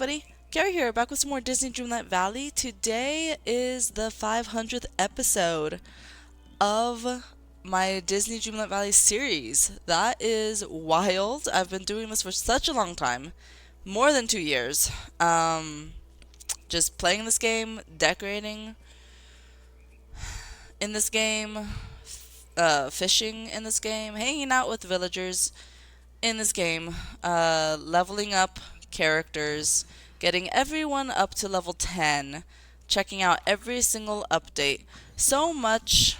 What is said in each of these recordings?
everybody, Gary here, back with some more Disney Dreamlight Valley. Today is the 500th episode of my Disney Dreamlight Valley series. That is wild. I've been doing this for such a long time, more than 2 years. Just playing this game, decorating in this game, fishing in this game, hanging out with villagers in this game, leveling up characters, getting everyone up to level 10, checking out every single update. So much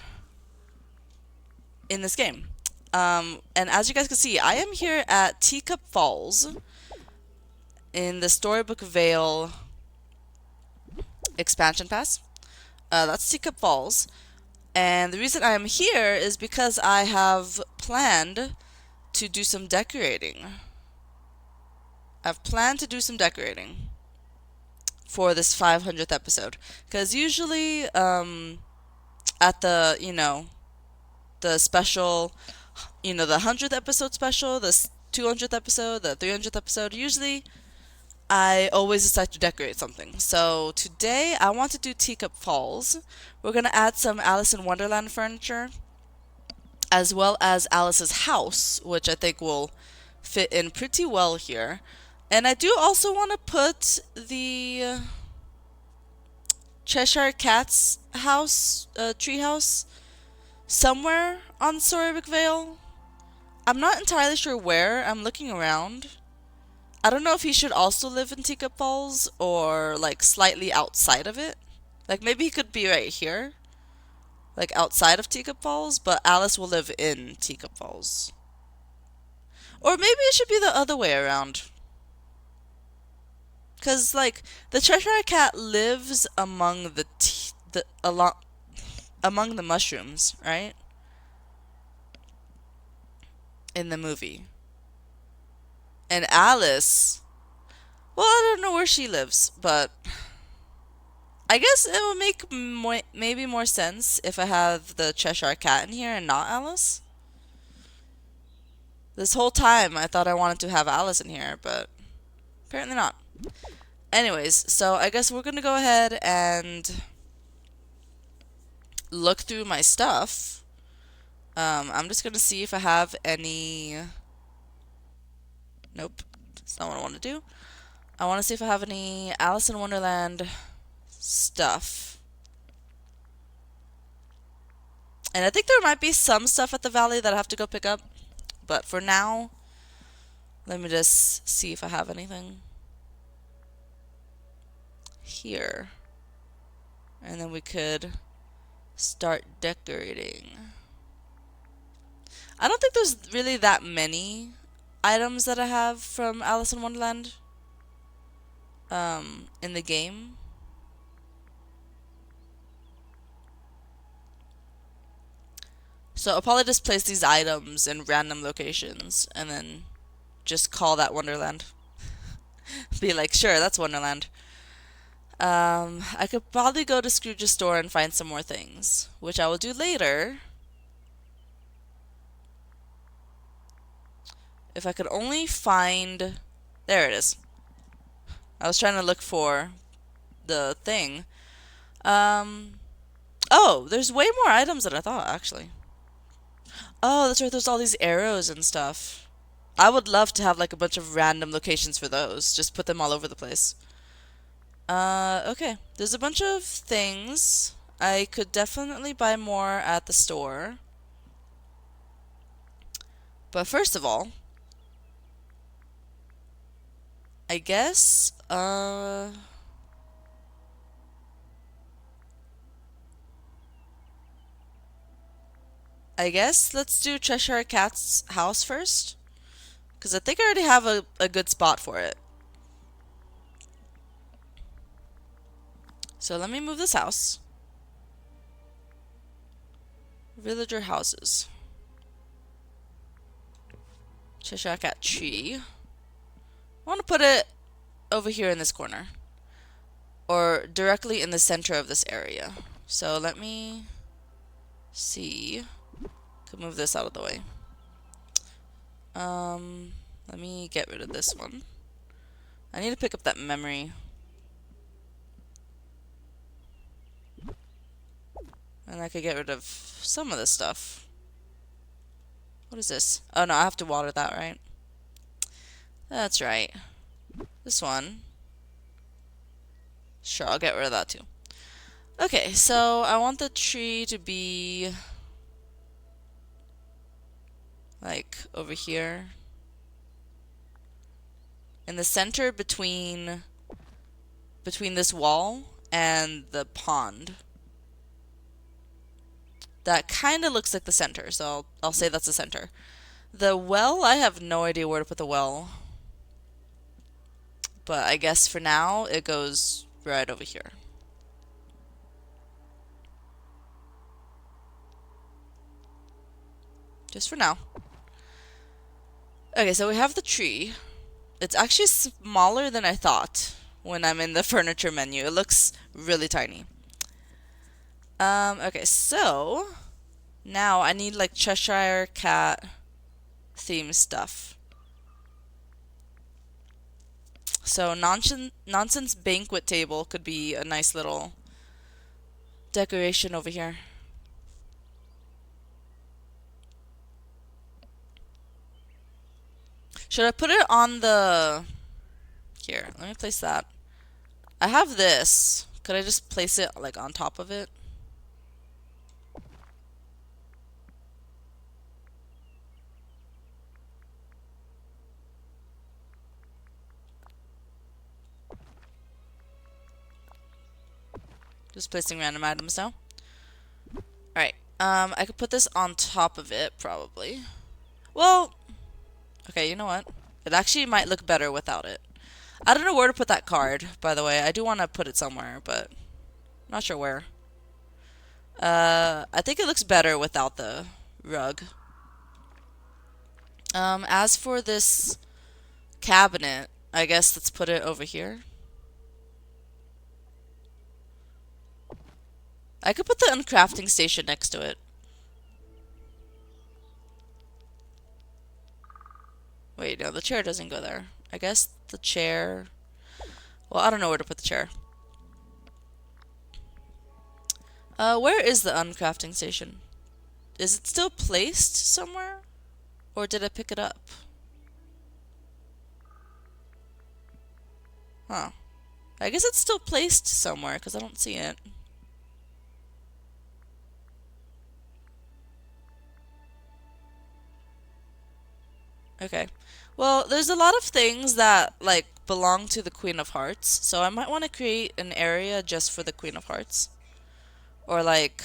in this game. And as you guys can see, I am here at Teacup Falls in the Storybook Vale expansion pass. That's Teacup Falls. And the reason I am here is because I have planned to do some decorating. I've planned to do some decorating for this 500th episode. Because usually, at the, the special, the 100th episode special, the 200th episode, the 300th episode, usually I always decide to decorate something. So today I want to do Teacup Falls. We're going to add some Alice in Wonderland furniture, as well as Alice's house, which I think will fit in pretty well here. And I do also want to put the Cheshire Cat's house, treehouse, somewhere on Storybook Vale. I'm not entirely sure where. I'm looking around. I don't know if he should also live in Teacup Falls or like slightly outside of it. Like maybe he could be right here, like outside of Teacup Falls, but Alice will live in Teacup Falls. Or maybe it should be the other way around. Cause like the Cheshire Cat lives among among the mushrooms, right? In the movie. And Alice, well, I don't know where she lives, but I guess it would make maybe more sense if I have the Cheshire Cat in here and not Alice. This whole time I thought I wanted to have Alice in here, but apparently not. Anyways, so I guess we're gonna go ahead and look through my stuff. I'm just gonna see if I have any. Nope, that's not what I want to do. I want to see if I have any Alice in Wonderland stuff. And I think there might be some stuff at the valley that I have to go pick up. But for now, let me just see if I have anything here. And then we could start decorating. I don't think there's really that many items that I have from Alice in Wonderland in the game. So I'll probably just place these items in random locations and then just call that Wonderland. Be like, sure, that's Wonderland. I could probably go to Scrooge's store and find some more things, which I will do later. If I could only find... There it is. I was trying to look for the thing. Oh, there's way more items than I thought, actually. Oh, that's right, there's all these arrows and stuff. I would love to have like a bunch of random locations for those. Just put them all over the place. Okay. There's a bunch of things. I could definitely buy more at the store. But first of all, I guess, let's do Cheshire Cat's house first. Because I think I already have a good spot for it. So let me move this house. Villager houses. Cheshire Cat tree. I want to put it over here in this corner. Or directly in the center of this area. So let me see. Could move this out of the way. Let me get rid of this one. I need to pick up that memory. And I could get rid of some of this stuff. What is this? Oh no, I have to water that, right? That's right. This one. Sure, I'll get rid of that too. Okay, so I want the tree to be like over here. In the center between this wall and the pond. That kind of looks like the center, so I'll say that's the center. The well, I have no idea where to put the well. But I guess for now, it goes right over here. Just for now. Okay, so we have the tree. It's actually smaller than I thought when I'm in the furniture menu. It looks really tiny. Okay, so now I need like Cheshire cat theme stuff. So nonsense banquet table could be a nice little decoration over here. Should I put it on the... Here, let me place that. I have this. Could I just place it like on top of it? Just placing random items now. Alright, I could put this on top of it, probably. Well, okay, you know what? It actually might look better without it. I don't know where to put that card, by the way. I do want to put it somewhere, but I'm not sure where. I think it looks better without the rug. As for this cabinet, I guess let's put it over here. I could put the uncrafting station next to it. Wait, no, the chair doesn't go there. I guess the chair... Well, I don't know where to put the chair. Where is the uncrafting station? Is it still placed somewhere? Or did I pick it up? Huh. I guess it's still placed somewhere, because I don't see it. Okay. Well, there's a lot of things that, like, belong to the Queen of Hearts, so I might want to create an area just for the Queen of Hearts. Or, like...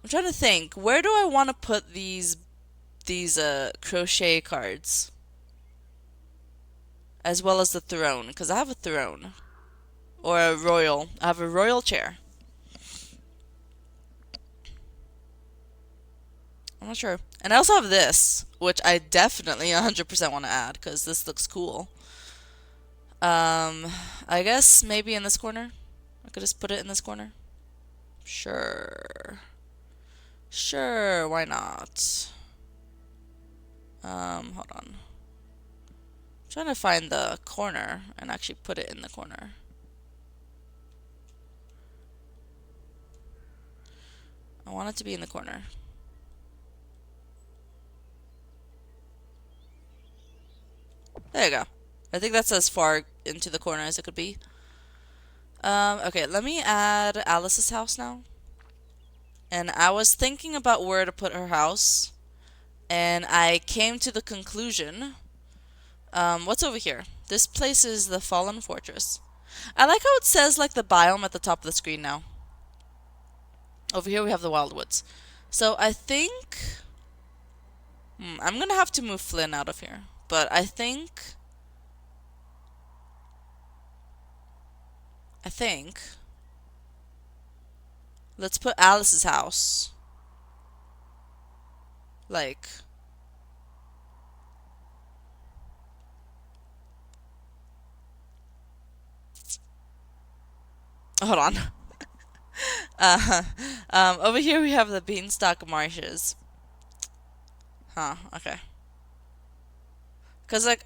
I'm trying to think. Where do I want to put these crochet cards? As well as the throne, because I have a throne. Or a royal. I have a royal chair. I'm not sure. And I also have this, which I definitely 100% want to add, because this looks cool. I guess maybe in this corner? I could just put it in this corner? Sure. Sure, why not? Hold on. I'm trying to find the corner and actually put it in the corner. I want it to be in the corner. There you go. I think that's as far into the corner as it could be. Okay, let me add Alice's house now. And I was thinking about where to put her house. And I came to the conclusion. What's over here? This place is the Fallen Fortress. I like how it says like the biome at the top of the screen now. Over here we have the Wildwoods. So I think... I'm gonna have to move Flynn out of here. But I think... Let's put Alice's house. Like... Hold on. Over here we have the Beanstalk Marshes. Huh, okay. Because, like,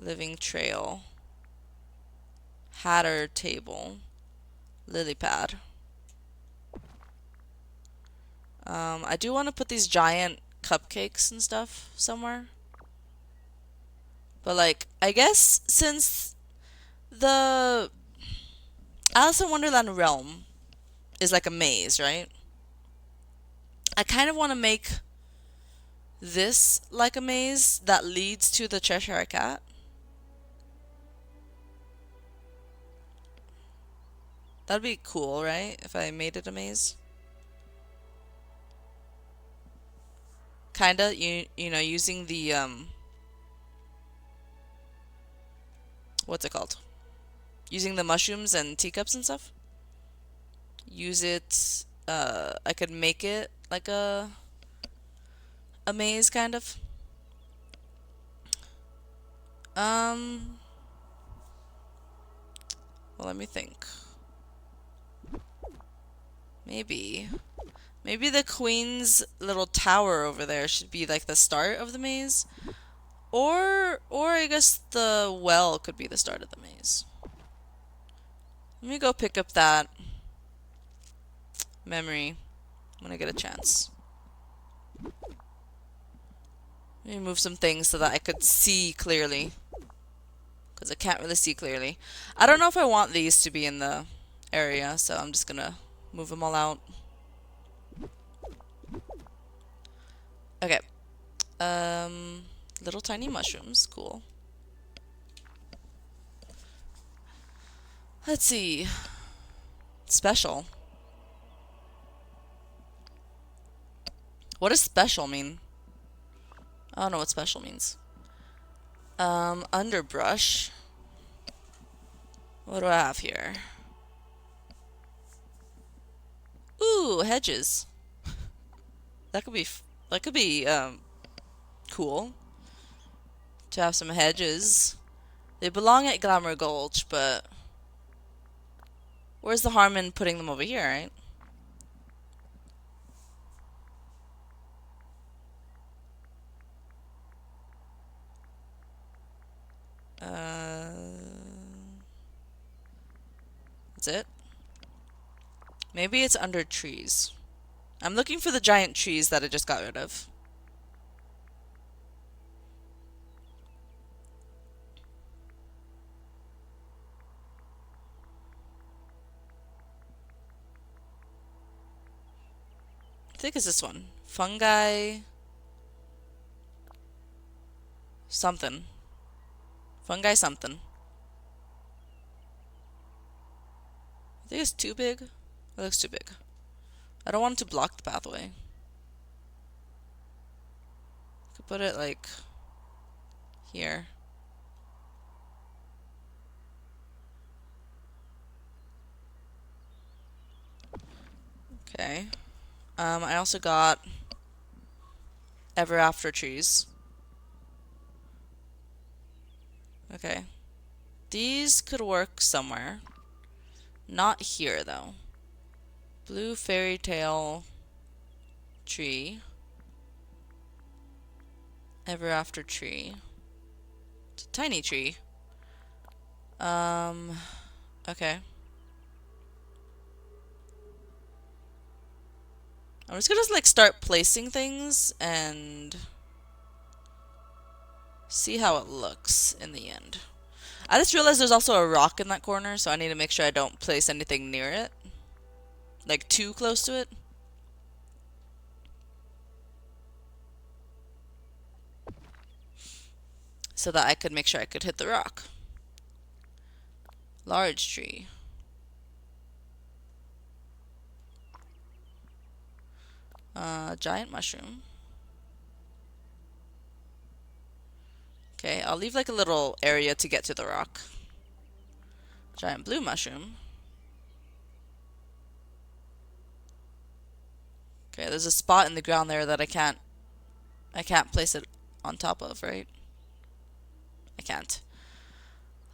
living trail, hatter table, lily pad. I do want to put these giant cupcakes and stuff somewhere. But like, I guess since the Alice in Wonderland realm is like a maze, right? I kind of want to make this like a maze that leads to the Cheshire Cat. That'd be cool, right? If I made it a maze. Kinda, you know, using the what's it called? Using the mushrooms and teacups and stuff. Use it. I could make it like a maze kind of. Um. Well, let me think. Maybe the queen's little tower over there should be like the start of the maze. Or I guess the well could be the start of the maze. Let me go pick up that memory when I get a chance. Let me move some things so that I could see clearly. Because I can't really see clearly. I don't know if I want these to be in the area, so I'm just gonna move them all out. Okay. Little tiny mushrooms. Cool. Let's see. Special. What does special mean? I don't know what special means. Underbrush. What do I have here? Ooh, hedges. That could be cool to have some hedges. They belong at Glamour Gulch, but where's the harm in putting them over here, right? That's it? Maybe it's under trees. I'm looking for the giant trees that I just got rid of. I think it's this one. Fungi. Something. Fungi something. I think it's too big. It looks too big. I don't want it to block the pathway. Could put it like here. Okay. I also got ever after trees. Okay. These could work somewhere. Not here though. Blue fairy tale tree. Ever after tree. It's a tiny tree. Okay. I'm just gonna like start placing things and see how it looks in the end. I just realized there's also a rock in that corner, so I need to make sure I don't place anything near it. Like too close to it. So that I could make sure I could hit the rock. Large tree. Giant mushroom. Okay, I'll leave like a little area to get to the rock. Giant blue mushroom. Okay, there's a spot in the ground there that I can't place it on top of, right? I can't.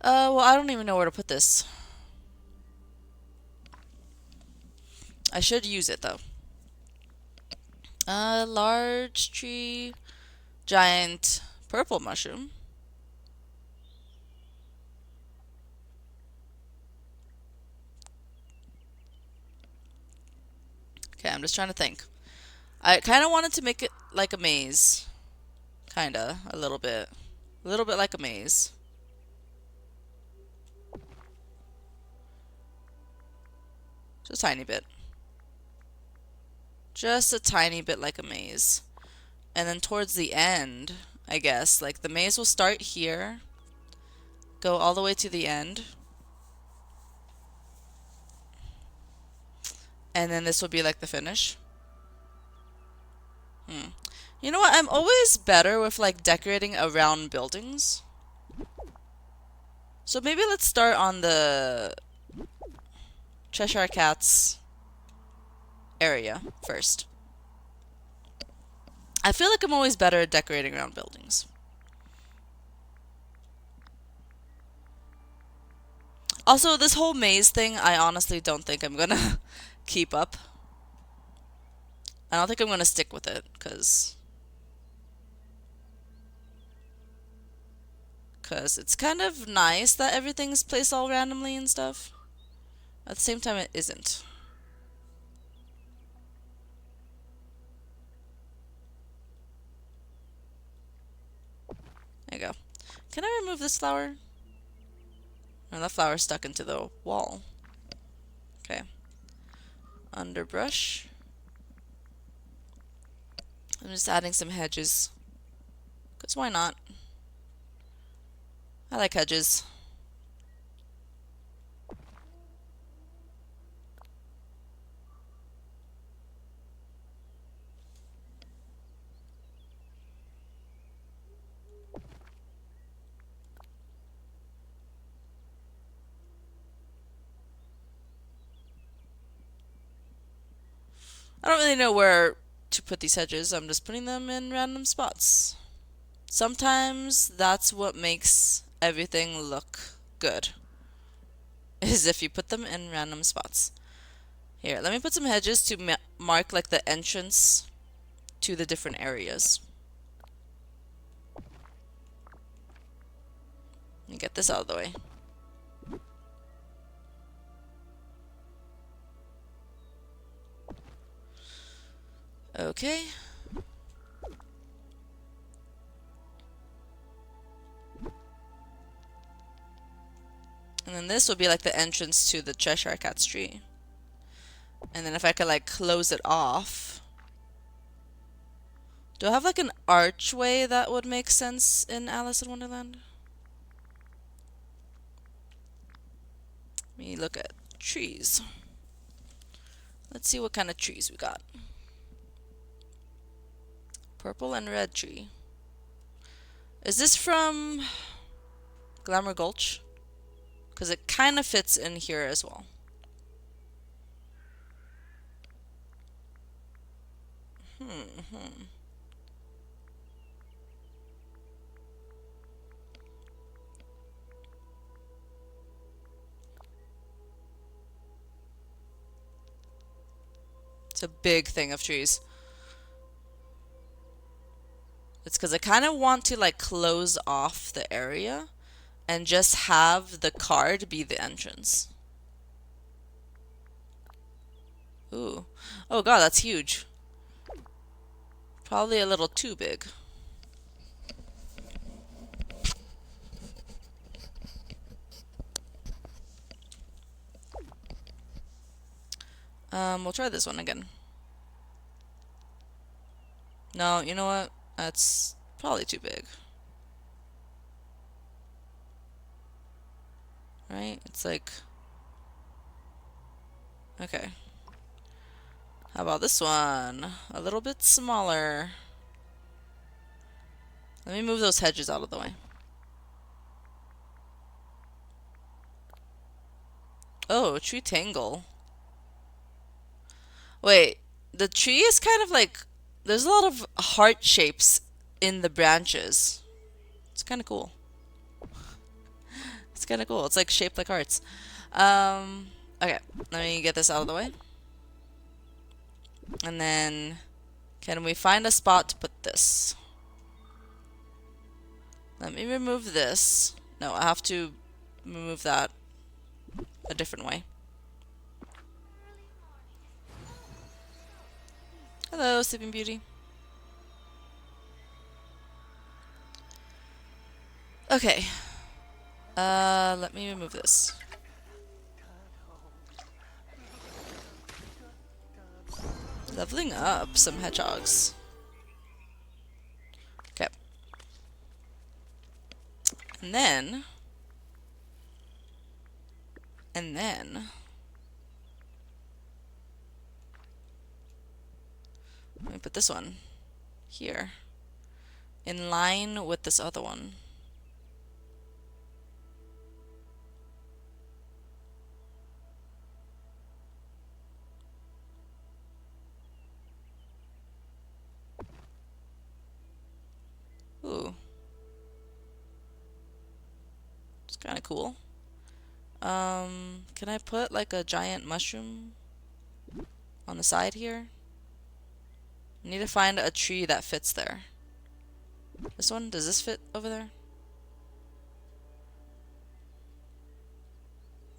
Well, I don't even know where to put this. I should use it though. Large tree, giant purple mushroom. I'm just trying to think. I kind of wanted to make it like a maze. Kinda, a little bit. A little bit like a maze. Just a tiny bit. Just a tiny bit like a maze. And then towards the end, I guess, like the maze will start here, go all the way to the end, and then this will be like the finish. You know what? I'm always better with like decorating around buildings. So maybe let's start on the Cheshire Cat's area first. I feel like I'm always better at decorating around buildings. Also, this whole maze thing, I honestly don't think I'm gonna keep up. I don't think I'm gonna stick with it, because it's kind of nice that everything's placed all randomly and stuff. At the same time, it isn't. There you go. Can I remove this flower? No, that flower's stuck into the wall. Okay. Underbrush. I'm just adding some hedges. Because why not? I like hedges. I don't really know where to put these hedges. I'm just putting them in random spots. Sometimes that's what makes everything look good, is if you put them in random spots. Here, let me put some hedges to mark like the entrance to the different areas. Let me get this out of the way. Okay. And then this will be like the entrance to the Cheshire Cat's tree. And then if I could like close it off. Do I have like an archway that would make sense in Alice in Wonderland? Let me look at trees. Let's see what kind of trees we got. Purple and red tree. Is this from Glamour Gulch? Because it kind of fits in here as well. It's a big thing of trees. It's because I kind of want to like close off the area and just have the card be the entrance. Ooh. Oh god, that's huge. Probably a little too big. We'll try this one again. No, you know what? That's probably too big. Right? It's like... Okay. How about this one? A little bit smaller. Let me move those hedges out of the way. Oh, tree tangle. Wait, the tree is kind of like... There's a lot of heart shapes in the branches. It's kind of cool. It's kind of cool. It's like shaped like hearts. Okay, let me get this out of the way. And then, can we find a spot to put this? Let me remove this. No, I have to remove that a different way. Hello, Sleeping Beauty. Okay. Let me remove this. Leveling up some hedgehogs. Okay. And then... Let me put this one here. In line with this other one. Ooh. It's kind of cool. Can I put like a giant mushroom on the side here? I need to find a tree that fits there. This one? Does this fit over there?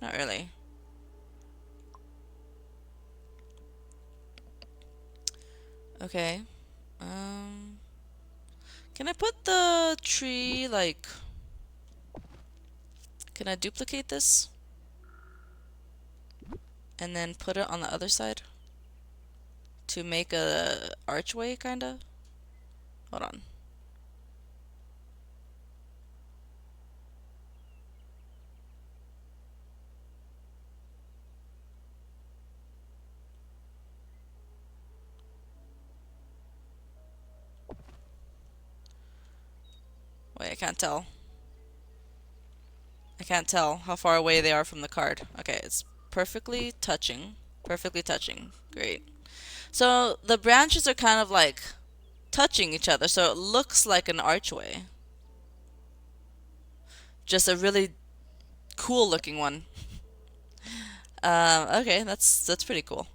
Not really. Okay. Can I put the tree like... Can I duplicate this? And then put it on the other side? To make a archway, kinda? Hold on. Wait, I can't tell. I can't tell how far away they are from the card. Okay, it's perfectly touching. Perfectly touching. Great. So the branches are kind of like touching each other, so it looks like an archway. Just a really cool looking one. Okay, that's pretty cool.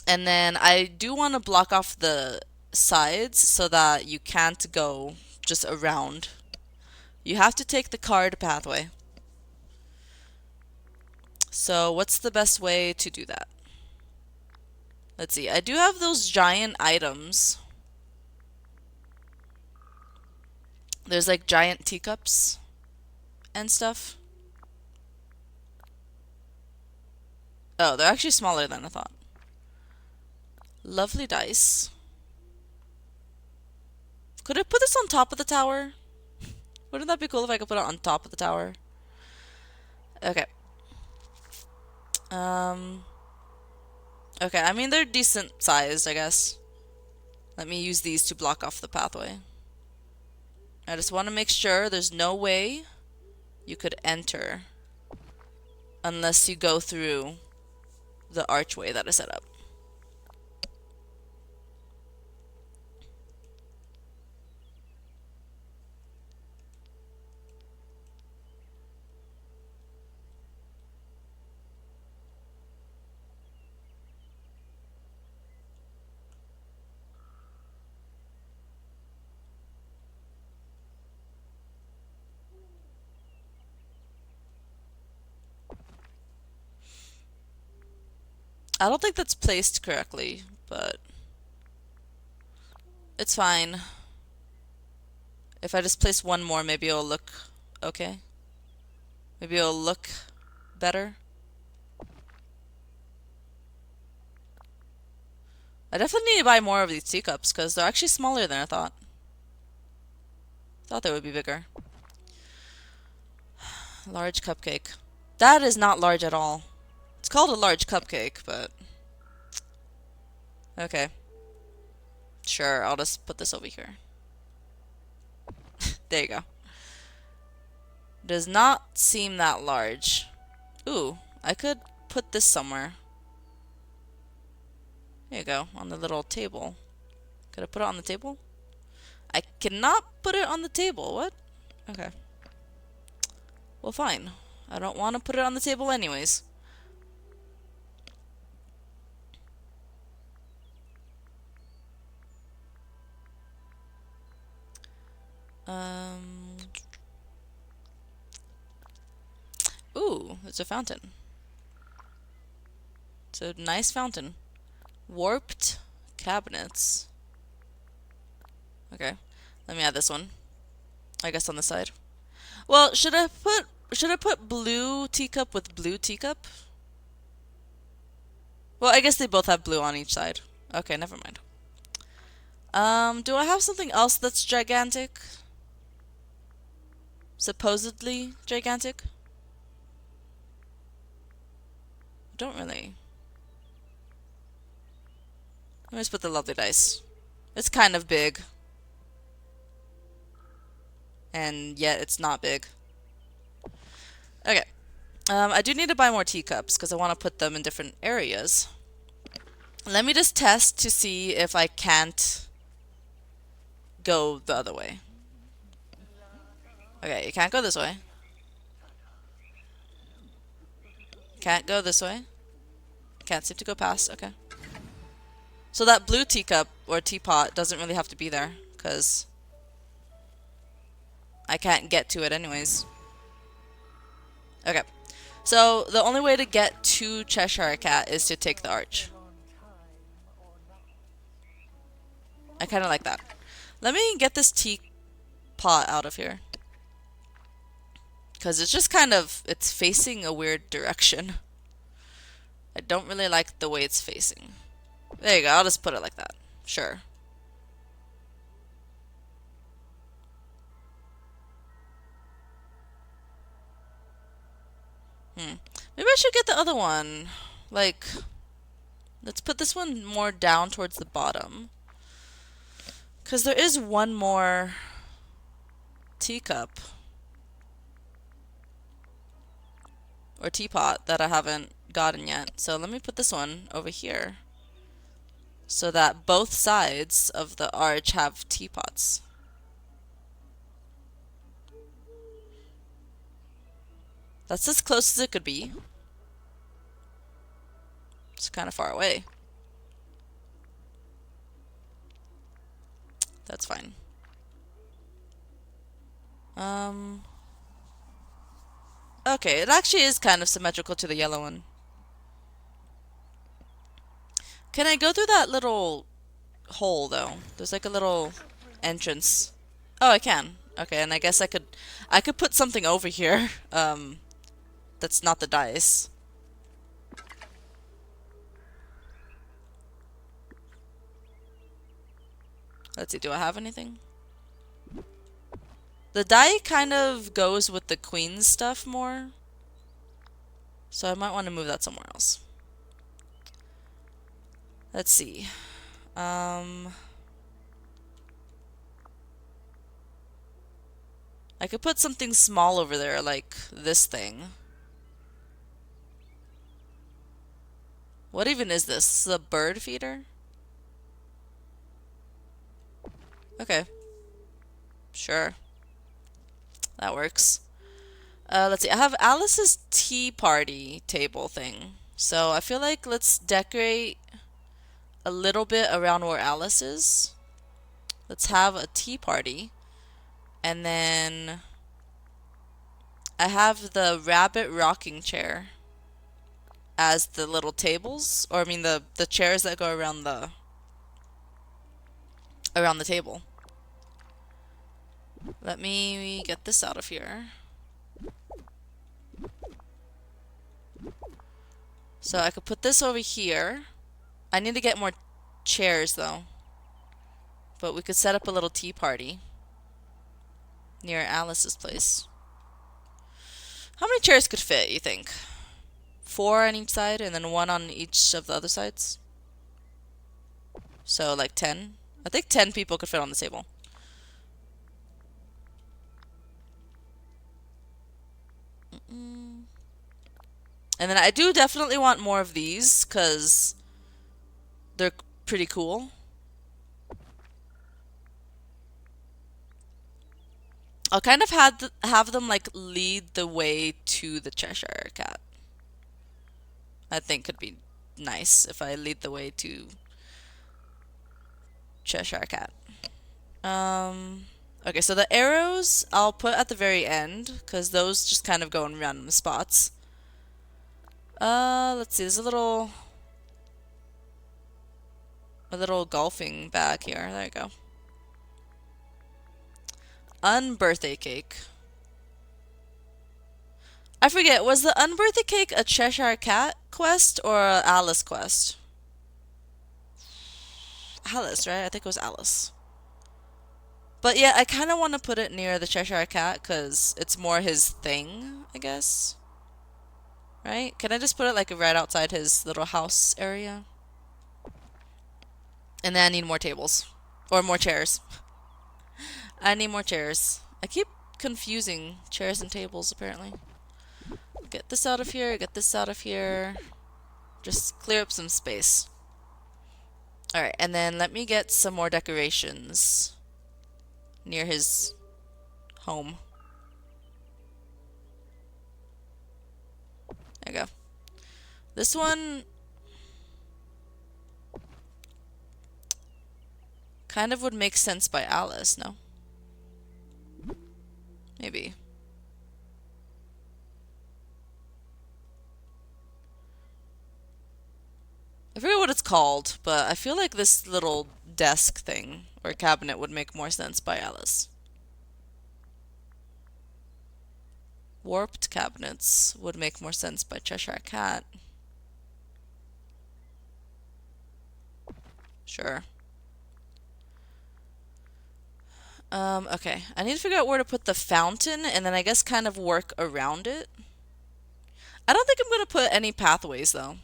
And then I do want to block off the sides so that you can't go just around. You have to take the card pathway. So what's the best way to do that? Let's see. I do have those giant items. There's like giant teacups and stuff. Oh, they're actually smaller than I thought. Lovely dice. Could I put this on top of the tower? Wouldn't that be cool if I could put it on top of the tower? Okay. Okay, I mean they're decent sized, I guess. Let me use these to block off the pathway. I just want to make sure there's no way you could enter unless you go through the archway that I set up. I don't think that's placed correctly, but it's fine. If I just place one more, maybe it'll look okay. Maybe it'll look better. I definitely need to buy more of these teacups because they're actually smaller than I thought. Thought they would be bigger. Large cupcake. That is not large at all. It's called a large cupcake, but... Okay. Sure, I'll just put this over here. There you go. Does not seem that large. Ooh, I could put this somewhere. There you go, on the little table. Could I put it on the table? I cannot put it on the table. What? Okay. Well, fine. I don't want to put it on the table anyways. Ooh, it's a fountain. It's a nice fountain. Warped Cabinets. Okay. Let me add this one. I guess on the side. Well, should I put blue teacup with blue teacup? Well, I guess they both have blue on each side. Okay, never mind. Do I have something else that's gigantic? Supposedly gigantic? Don't really. Let me just put the lovely dice. It's kind of big. And yet it's not big. Okay. I do need to buy more teacups because I want to put them in different areas. Let me just test to see if I can't go the other way. Okay, you can't go this way. Can't go this way. Can't seem to go past. Okay. So that blue teacup or teapot doesn't really have to be there because I can't get to it anyways. Okay. So the only way to get to Cheshire Cat is to take the arch. I kind of like that. Let me get this teapot out of here. Because it's just kind of, it's facing a weird direction. I don't really like the way it's facing. There you go, I'll just put it like that. Sure. Maybe I should get the other one. Like, let's put this one more down towards the bottom. Because there is one more teacup. Or teapot that I haven't gotten yet. So let me put this one over here. So that both sides of the arch have teapots. That's as close as it could be. It's kind of far away. That's fine. Okay, it actually is kind of symmetrical to the yellow one. Can I go through that little hole though? There's like a little entrance. Oh, I can. Okay, and I guess I could put something over here. That's not the dice. Let's see, do I have anything? The die kind of goes with the queen's stuff more. So I might want to move that somewhere else. Let's see. I could put something small over there, like this thing. What even is this? This is a bird feeder? Okay. Sure. That works. Let's see. I have Alice's tea party table thing. So I feel like let's decorate a little bit around where Alice is. Let's have a tea party. And then I have the rabbit rocking chair as the little tables, or I mean the chairs that go around the table. Let me get this out of here. So I could put this over here. I need to get more chairs though. But we could set up a little tea party near Alice's place. How many chairs could fit, you think? 4 on each side and then 1 on each of the other sides? So like 10? I think 10 people could fit on the table. And then I do definitely want more of these because they're pretty cool. I'll kind of have them like lead the way to the Cheshire Cat. I think could be nice if I lead the way to Cheshire Cat. Okay, so the arrows I'll put at the very end because those just kind of go in random spots. Let's see, there's a little A little golfing bag here. There you go. Unbirthday cake. I forget, was the unbirthday cake a Cheshire Cat quest or a Alice quest? Alice, right? I think it was Alice. But yeah, I kind of want to put it near the Cheshire Cat because it's more his thing, I guess. Right? Can I just put it like right outside his little house area? And then I need more tables. Or more chairs. I need more chairs. I keep confusing chairs and tables apparently. Get this out of here, get this out of here. Just clear up some space. Alright, and then let me get some more decorations near his home. There you go. This one kind of would make sense by Alice, no? Maybe. I forget what it's called, but I feel like this little desk thing or cabinet would make more sense by Alice. Warped cabinets would make more sense by Cheshire Cat. Sure. Okay. I need to figure out where to put the fountain and then I guess kind of work around it. I don't think I'm going to put any pathways though.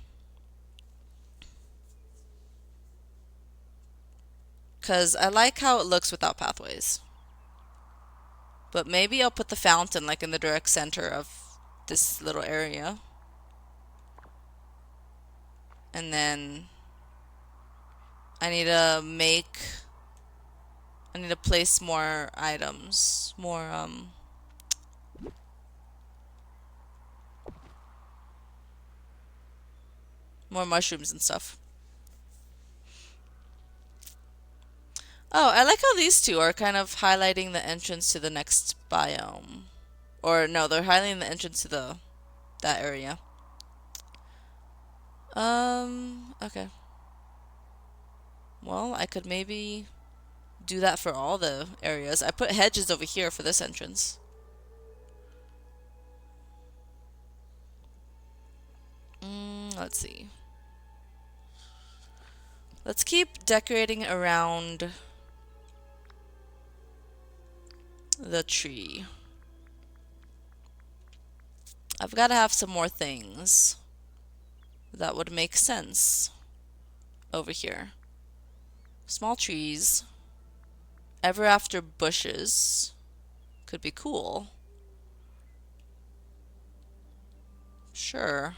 Because I like how it looks without pathways. But maybe I'll put the fountain like in the direct center of this little area. And then I need to place more items. More mushrooms and stuff. Oh, I like how these two are kind of highlighting the entrance to the next biome. Or no, they're highlighting the entrance to that area. Okay. Well, I could maybe do that for all the areas. I put hedges over here for this entrance. Let's see. Let's keep decorating around the tree. I've got to have some more things that would make sense over here. Small trees. Ever after bushes. Could be cool. Sure.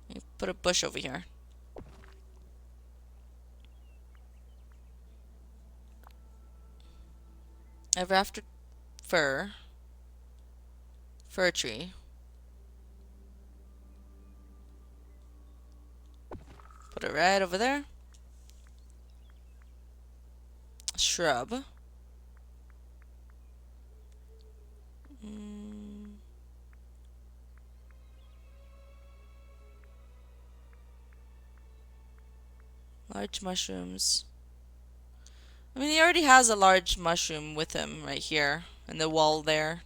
Let me put a bush over here. Ever after fir. Fir tree. Put it right over there. Shrub. Large mushrooms. I mean, he already has a large mushroom with him right here in the wall there.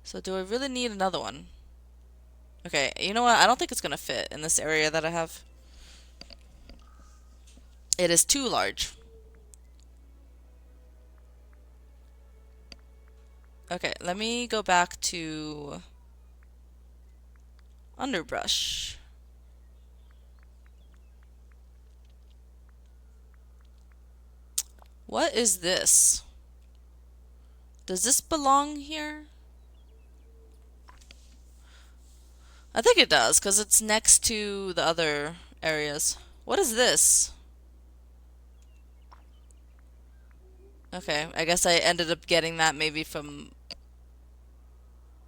So do I really need another one? Okay, you know what? I don't think it's gonna fit in this area that I have. It is too large. Okay, let me go back to underbrush. What is this? Does this belong here? I think it does, because it's next to the other areas. What is this? Okay, I guess I ended up getting that maybe from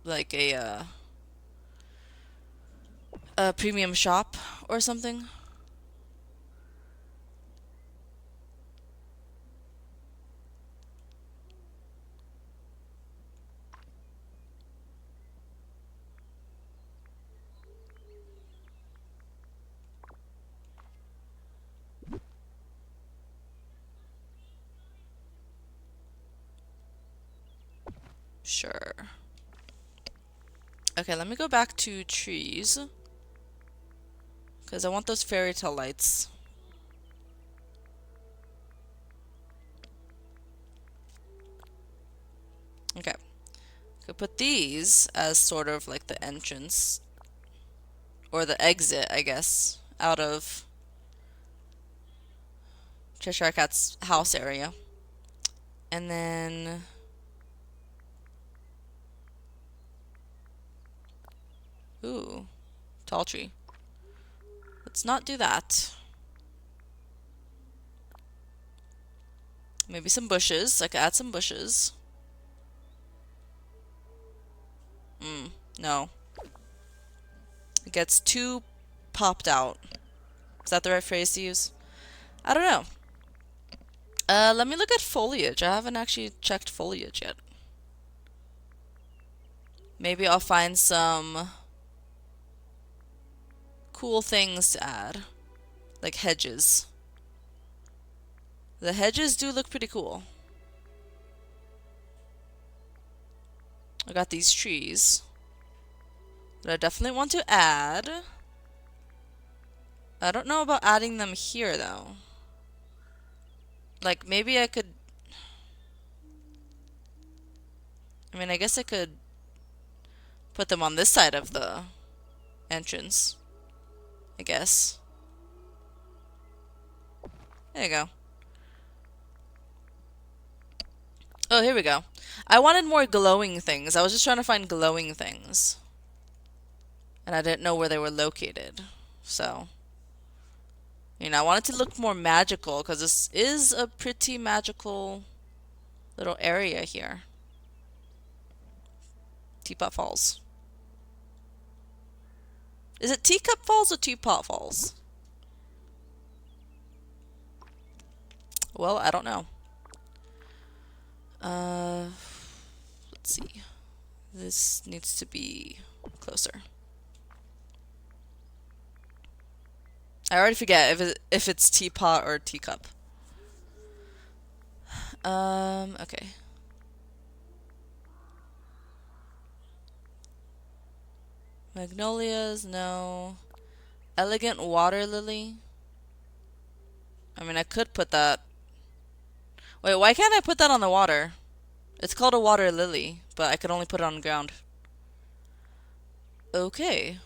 like a premium shop or something. Sure. Okay, let me go back to trees. Because I want those fairy tale lights. Okay. Could put these as sort of like the entrance. Or the exit, I guess. Out of Cheshire Cat's house area. And then... Ooh. Tall tree. Let's not do that. Maybe some bushes. I could add some bushes. No. It gets too popped out. Is that the right phrase to use? I don't know. Let me look at foliage. I haven't actually checked foliage yet. Maybe I'll find some cool things to add. Like hedges. The hedges do look pretty cool. I got these trees that I definitely want to add. I don't know about adding them here though. Like maybe I could... I mean, I guess I could put them on this side of the entrance. I guess. There you go. Oh, here we go. I wanted more glowing things. I was just trying to find glowing things. And I didn't know where they were located. So, you know, I wanted to look more magical because this is a pretty magical little area here. Teapot Falls. Is it Teacup Falls or Teapot Falls? Well, I don't know. Let's see. This needs to be closer. I already forget if it's teapot or teacup. Okay. Magnolias, no. Elegant water lily. I mean, I could put that. Wait, why can't I put that on the water? It's called a water lily, but I could only put it on the ground. Okay.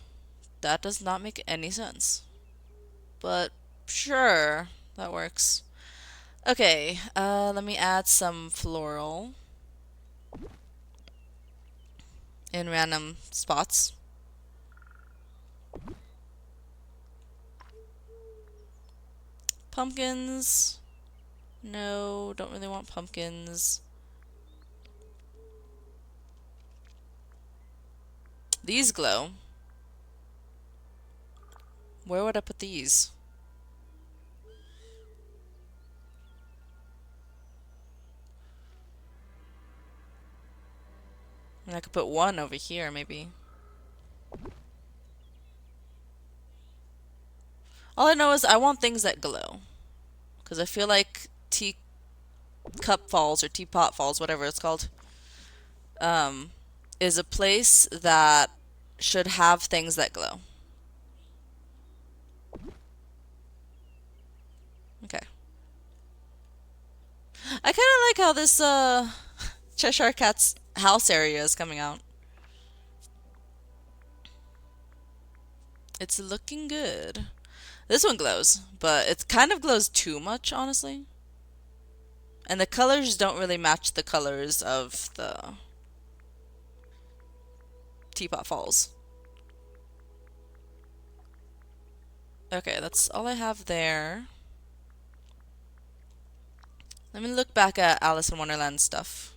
That does not make any sense. But sure, that works. Okay, let me add some floral in random spots. Pumpkins. No, don't really want pumpkins. These glow. Where would I put these? And I could put one over here, maybe. All I know is I want things that glow. Because I feel like Teacup Falls or Teapot Falls, whatever it's called, is a place that should have things that glow. Okay. I kind of like how this Cheshire Cat's house area is coming out. It's looking good. This one glows, but it kind of glows too much, honestly. And the colors don't really match the colors of the Teapot Falls. Okay, that's all I have there. Let me look back at Alice in Wonderland stuff.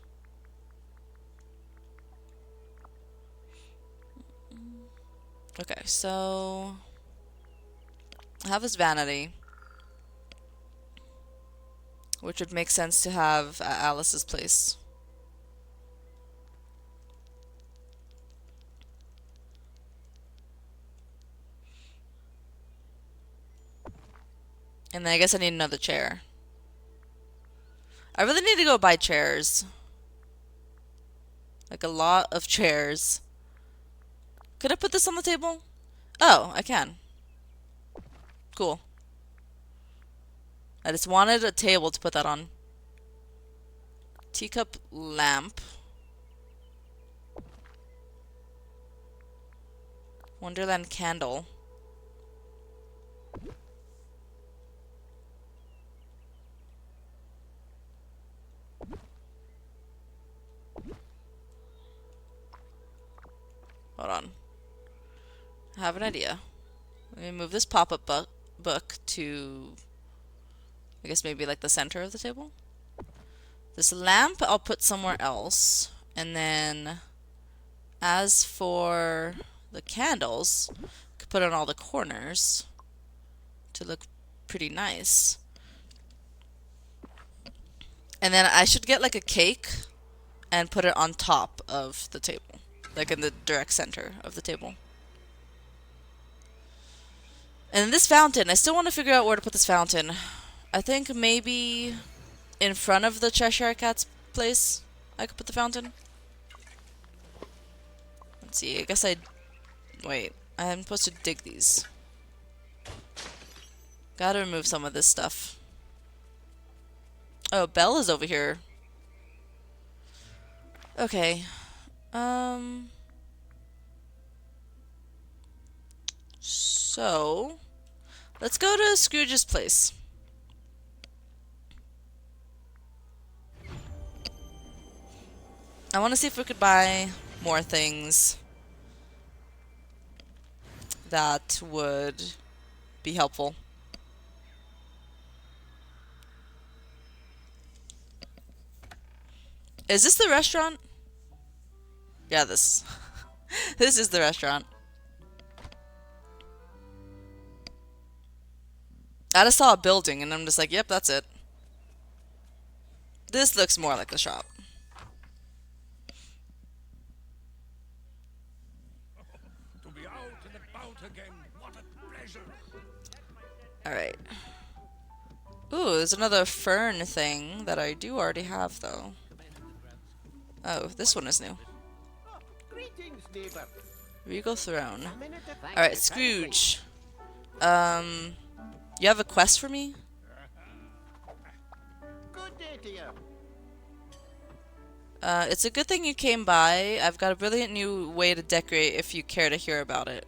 Okay, so I have this vanity, which would make sense to have at Alice's place. And then I guess I need another chair. I really need to go buy chairs. Like a lot of chairs. Could I put this on the table? Oh, I can. Cool. I just wanted a table to put that on. Teacup lamp. Wonderland candle. Hold on. I have an idea. Let me move this pop-up book to, I guess maybe like the center of the table. This lamp I'll put somewhere else. And then as for the candles, I could put on all the corners to look pretty nice. And then I should get like a cake and put it on top of the table. Like in the direct center of the table. And this fountain, I still want to figure out where to put this fountain. I think maybe in front of the Cheshire Cat's place I could put the fountain. Let's see, I guess wait, I'm supposed to dig these. Gotta remove some of this stuff. Oh, Belle is over here. Okay. So, let's go to Scrooge's place. I want to see if we could buy more things that would be helpful. Is this the restaurant? Yeah, this this is the restaurant. I just saw a building and I'm just like, yep, that's it. This looks more like the shop. To be out and about again, what a pleasure. Alright. Ooh, there's another fern thing that I do already have though. Oh, this one is new. Greetings, neighbor. Regal Throne. A minute to thank Alright, you Scrooge. You have a quest for me? Good day to you. It's a good thing you came by. I've got a brilliant new way to decorate if you care to hear about it.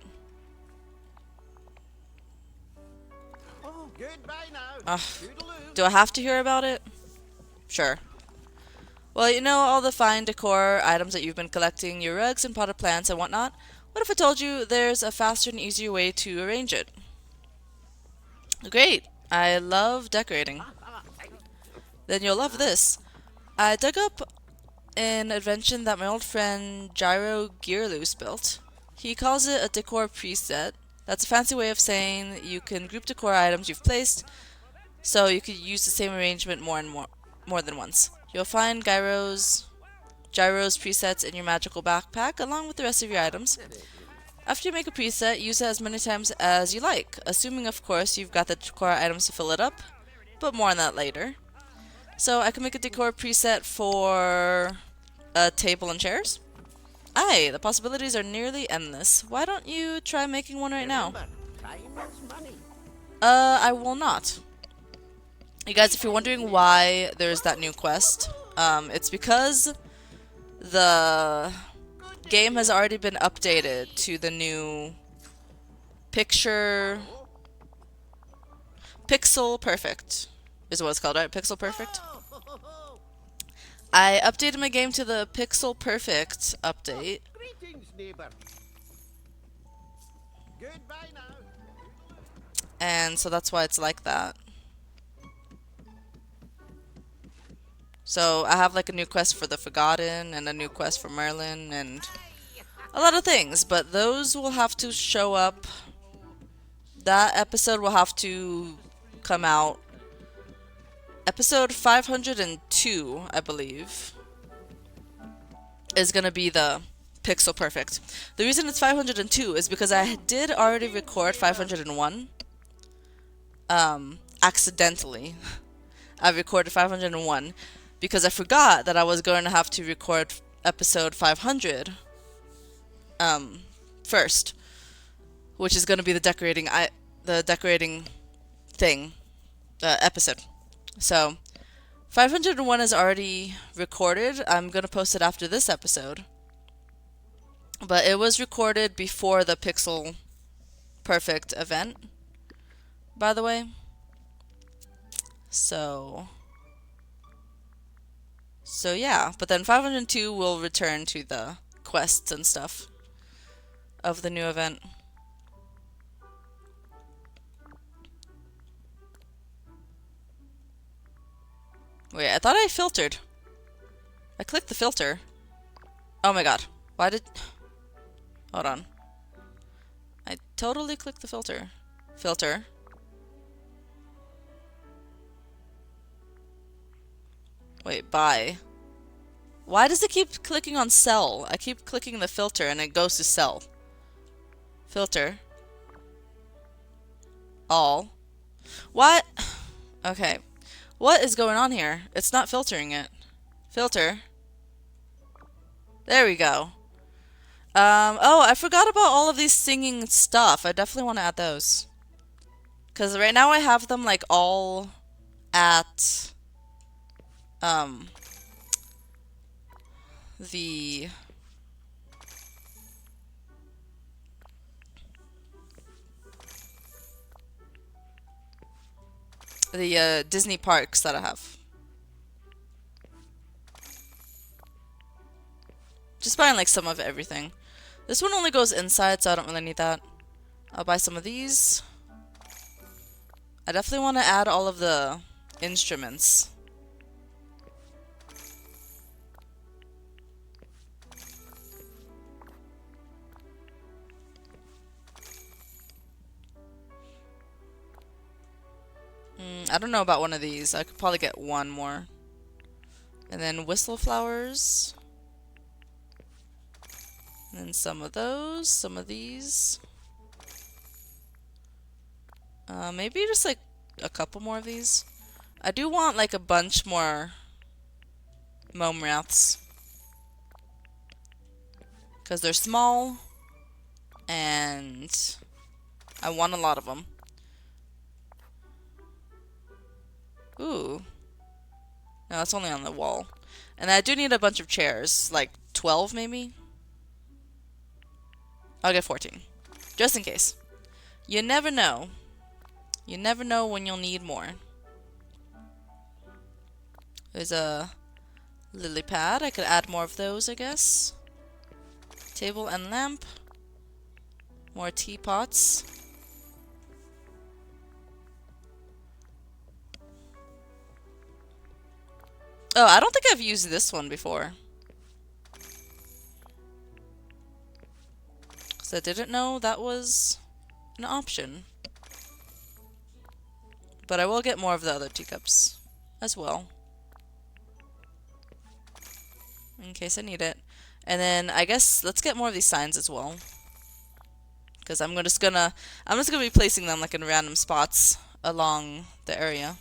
Oh, goodbye now. Toodaloo. Do I have to hear about it? Sure. Well, you know all the fine decor items that you've been collecting, your rugs and potted plants and whatnot? What if I told you there's a faster and easier way to arrange it? Great! I love decorating. Then you'll love this. I dug up an invention that my old friend Gyro Gearloose built. He calls it a decor preset. That's a fancy way of saying you can group decor items you've placed, so you could use the same arrangement more than once. You'll find Gyro's presets in your magical backpack along with the rest of your items. After you make a preset, use it as many times as you like, assuming of course you've got the decor items to fill it up, but more on that later. So I can make a decor preset for a table and chairs. Aye, the possibilities are nearly endless. Why don't you try making one right now? Remember, time is money. I will not. You guys, if you're wondering why there's that new quest, it's because the game has already been updated to the new Pixel Perfect is what it's called, right? Pixel Perfect. I updated my game to the Pixel Perfect update. Greetings, neighbor. Goodbye now. And so that's why it's like that. So I have like a new quest for the Forgotten and a new quest for Merlin and a lot of things, but those will have to show up. That episode will have to come out. Episode 502, I believe, is going to be the Pixel Perfect. The reason it's 502 is because I did already record 501 accidentally. I recorded 501 because I forgot that I was going to have to record episode 500 first, which is going to be the decorating thing episode. So 501 is already recorded. I'm going to post it after this episode. But it was recorded before the Pixel Perfect event, by the way. So yeah, but then 502 will return to the quests and stuff of the new event. Wait, I thought I filtered. I clicked the filter. Oh my god. Why did... Hold on. I totally clicked the filter. Filter. Wait, buy. Why does it keep clicking on sell? I keep clicking the filter and it goes to sell. Filter. All. What? Okay. What is going on here? It's not filtering it. Filter. There we go. Oh, I forgot about all of these singing stuff. I definitely want to add those. Because right now I have them like all at the Disney parks that I have. Just buying like some of everything. This one only goes inside, so I don't really need that. I'll buy some of these. I definitely want to add all of the instruments. I don't know about one of these. I could probably get one more. And then whistle flowers. And then some of those, some of these. Maybe just like a couple more of these. I do want like a bunch more mome wraths. Because they're small. And I want a lot of them. Ooh. No, that's only on the wall. And I do need a bunch of chairs. Like 12 maybe? I'll get 14. Just in case. You never know. You never know when you'll need more. There's a lily pad. I could add more of those, I guess. Table and lamp. More teapots. Oh, I don't think I've used this one before. Because I didn't know that was an option. But I will get more of the other teacups as well. In case I need it. And then I guess let's get more of these signs as well. Because I'm just gonna be placing them like in random spots along the area.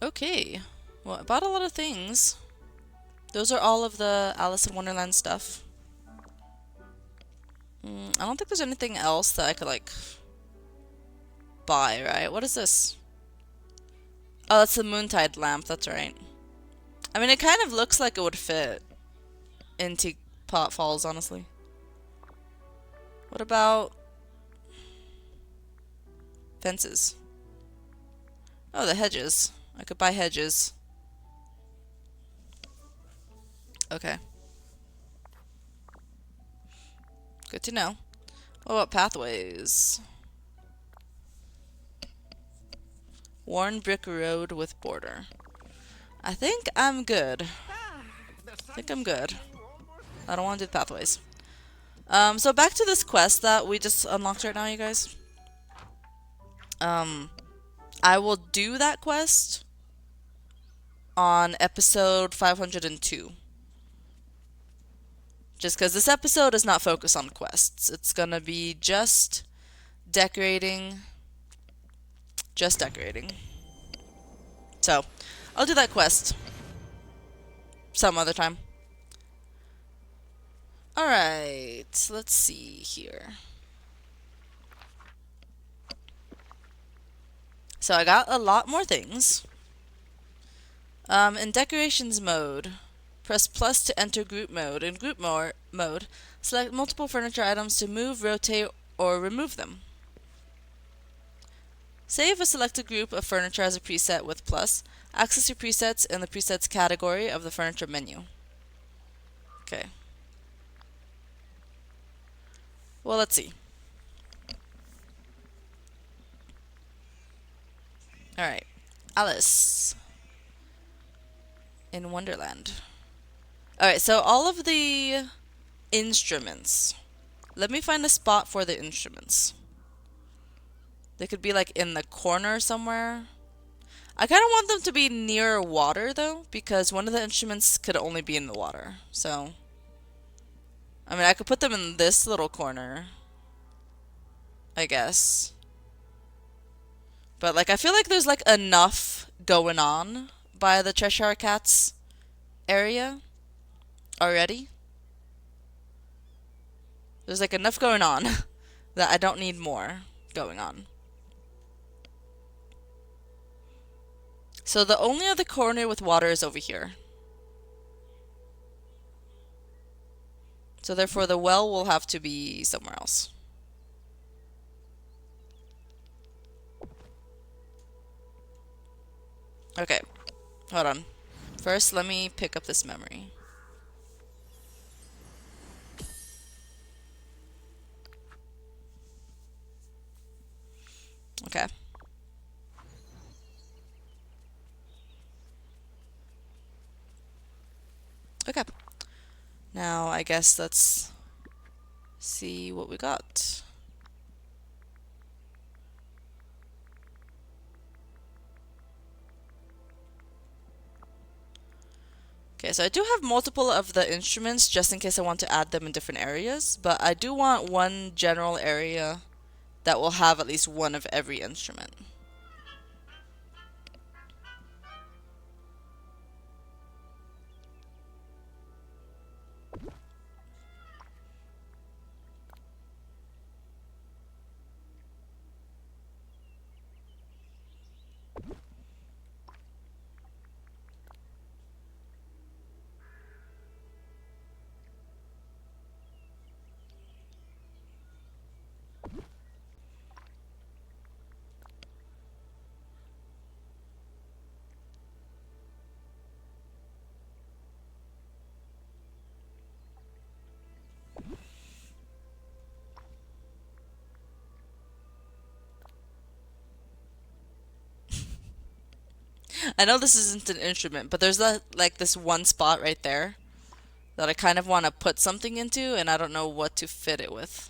Okay. Well, I bought a lot of things. Those are all of the Alice in Wonderland stuff. I don't think there's anything else that I could, like, buy, right? What is this? Oh, that's the Moontide lamp. That's right. I mean, it kind of looks like it would fit into Pot Falls, honestly. What about fences? Oh, the hedges. I could buy hedges. Okay. Good to know. What about pathways? Worn brick road with border. I think I'm good. I think I'm good. I don't want to do the pathways. So back to this quest that we just unlocked right now, you guys. I will do that quest on episode 502. Just because this episode is not focused on quests. It's gonna be just decorating. Just decorating. So, I'll do that quest some other time. Alright, let's see here. So I got a lot more things. In decorations mode, press plus to enter group mode. In group mode, select multiple furniture items to move, rotate, or remove them. Save a selected group of furniture as a preset with plus. Access your presets in the presets category of the furniture menu. Okay. Well, let's see. Alright. Alice in Wonderland. Alright, so all of the instruments. Let me find a spot for the instruments. They could be like in the corner somewhere. I kind of want them to be near water though, because one of the instruments could only be in the water. So, I mean, I could put them in this little corner, I guess. But like, I feel like there's like enough going on by the Cheshire Cats area already. There's like enough going on that I don't need more going on. So the only other corner with water is over here. So therefore the well will have to be somewhere else. Okay, hold on. First, let me pick up this memory. Okay. Okay. Now, I guess let's see what we got. Okay, so I do have multiple of the instruments just in case I want to add them in different areas, but I do want one general area that will have at least one of every instrument. I know this isn't an instrument, but there's like this one spot right there that I kind of want to put something into, and I don't know what to fit it with.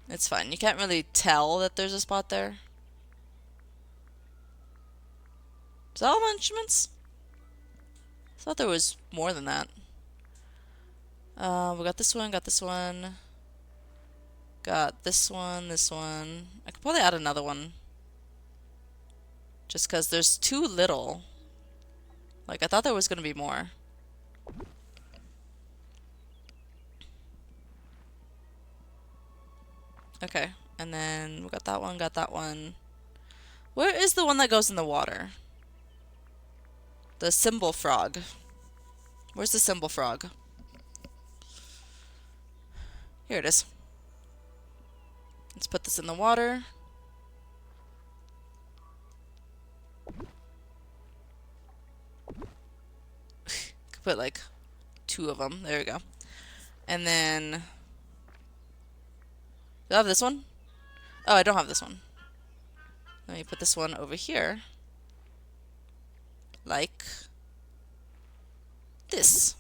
It's fine. You can't really tell that there's a spot there. Is that all my instruments? I thought there was more than that. We got this one, got this one. Got this one, this one. I could probably add another one. Just because there's too little. Like, I thought there was going to be more. Okay, and then we got that one, got that one. Where is the one that goes in the water? The cymbal frog. Where's the cymbal frog? Here it is. Let's put this in the water. Could put like 2 of them. There we go. And then... Do I have this one? Oh, I don't have this one. Let me put this one over here. Like this.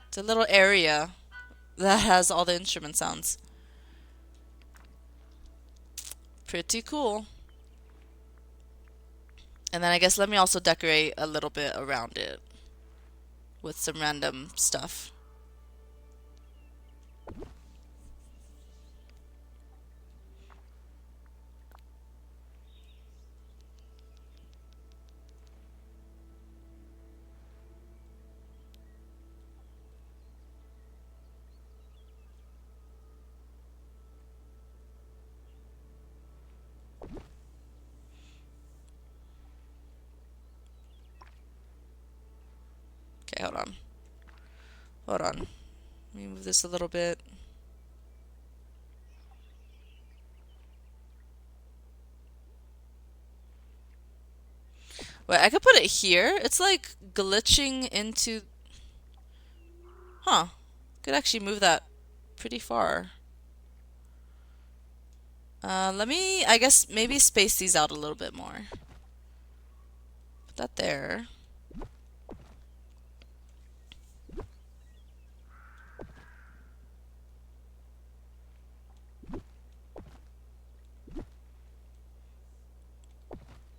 It's a little area that has all the instrument sounds. Pretty cool. And then I guess let me also decorate a little bit around it with some random stuff. Okay, hold on. Hold on. Let me move this a little bit. Wait, I could put it here. It's like glitching into... Huh. Could actually move that pretty far. Let me, I guess, maybe space these out a little bit more. Put that there.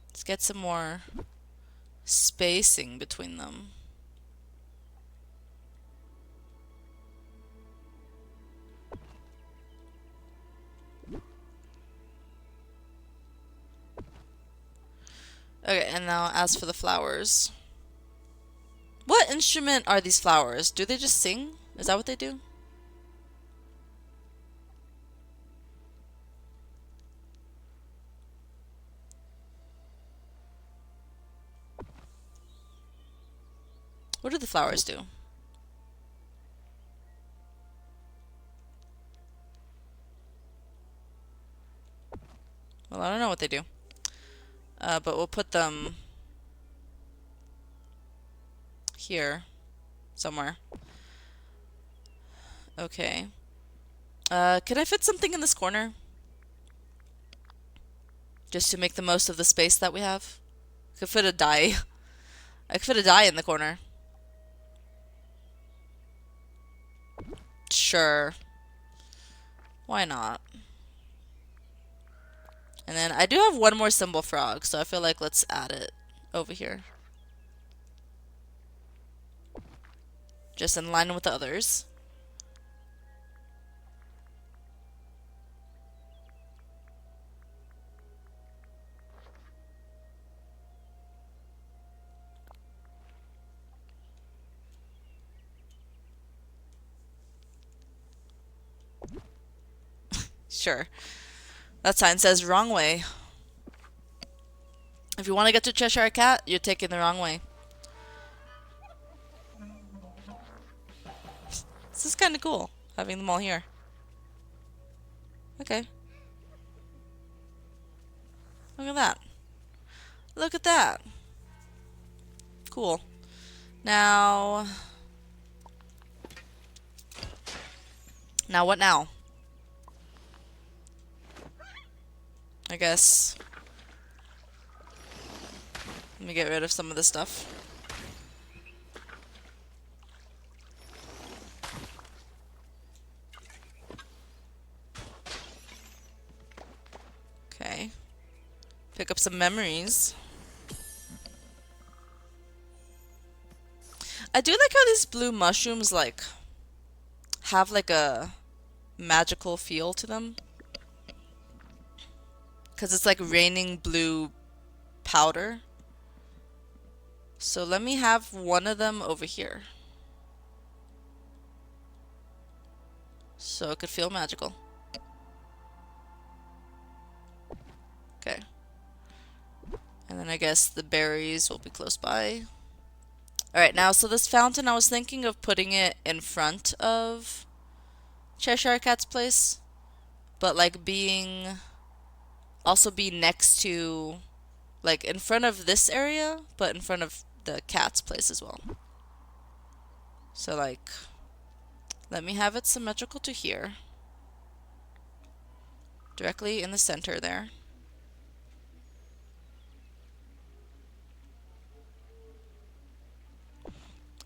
Let's get some more spacing between them. Okay, and now as for the flowers. What instrument are these flowers? Do they just sing? Is that what they do? What do the flowers do? Well, I don't know what they do. But we'll put them here somewhere. Okay. Can I fit something in this corner? Just to make the most of the space that we have? I could fit a die. I could fit a die in the corner. Sure. Why not? And then I do have one more symbol frog, so I feel like let's add it over here. Just in line with the others. Sure. That sign says wrong way. If you want to get to Cheshire Cat, you're taking the wrong way. This is kind of cool, having them all here. Okay. Look at that. Look at that. Cool. Now what now? I guess. Let me get rid of some of this stuff. Okay. Pick up some memories. I do like how these blue mushrooms like have like a magical feel to them. Because it's like raining blue powder. So let me have one of them over here. So it could feel magical. Okay. And then I guess the berries will be close by. Alright, now so this fountain, I was thinking of putting it in front of Cheshire Cat's place. But like also be next to, like in front of this area, but in front of the cat's place as well. So like, let me have it symmetrical to here. Directly in the center there.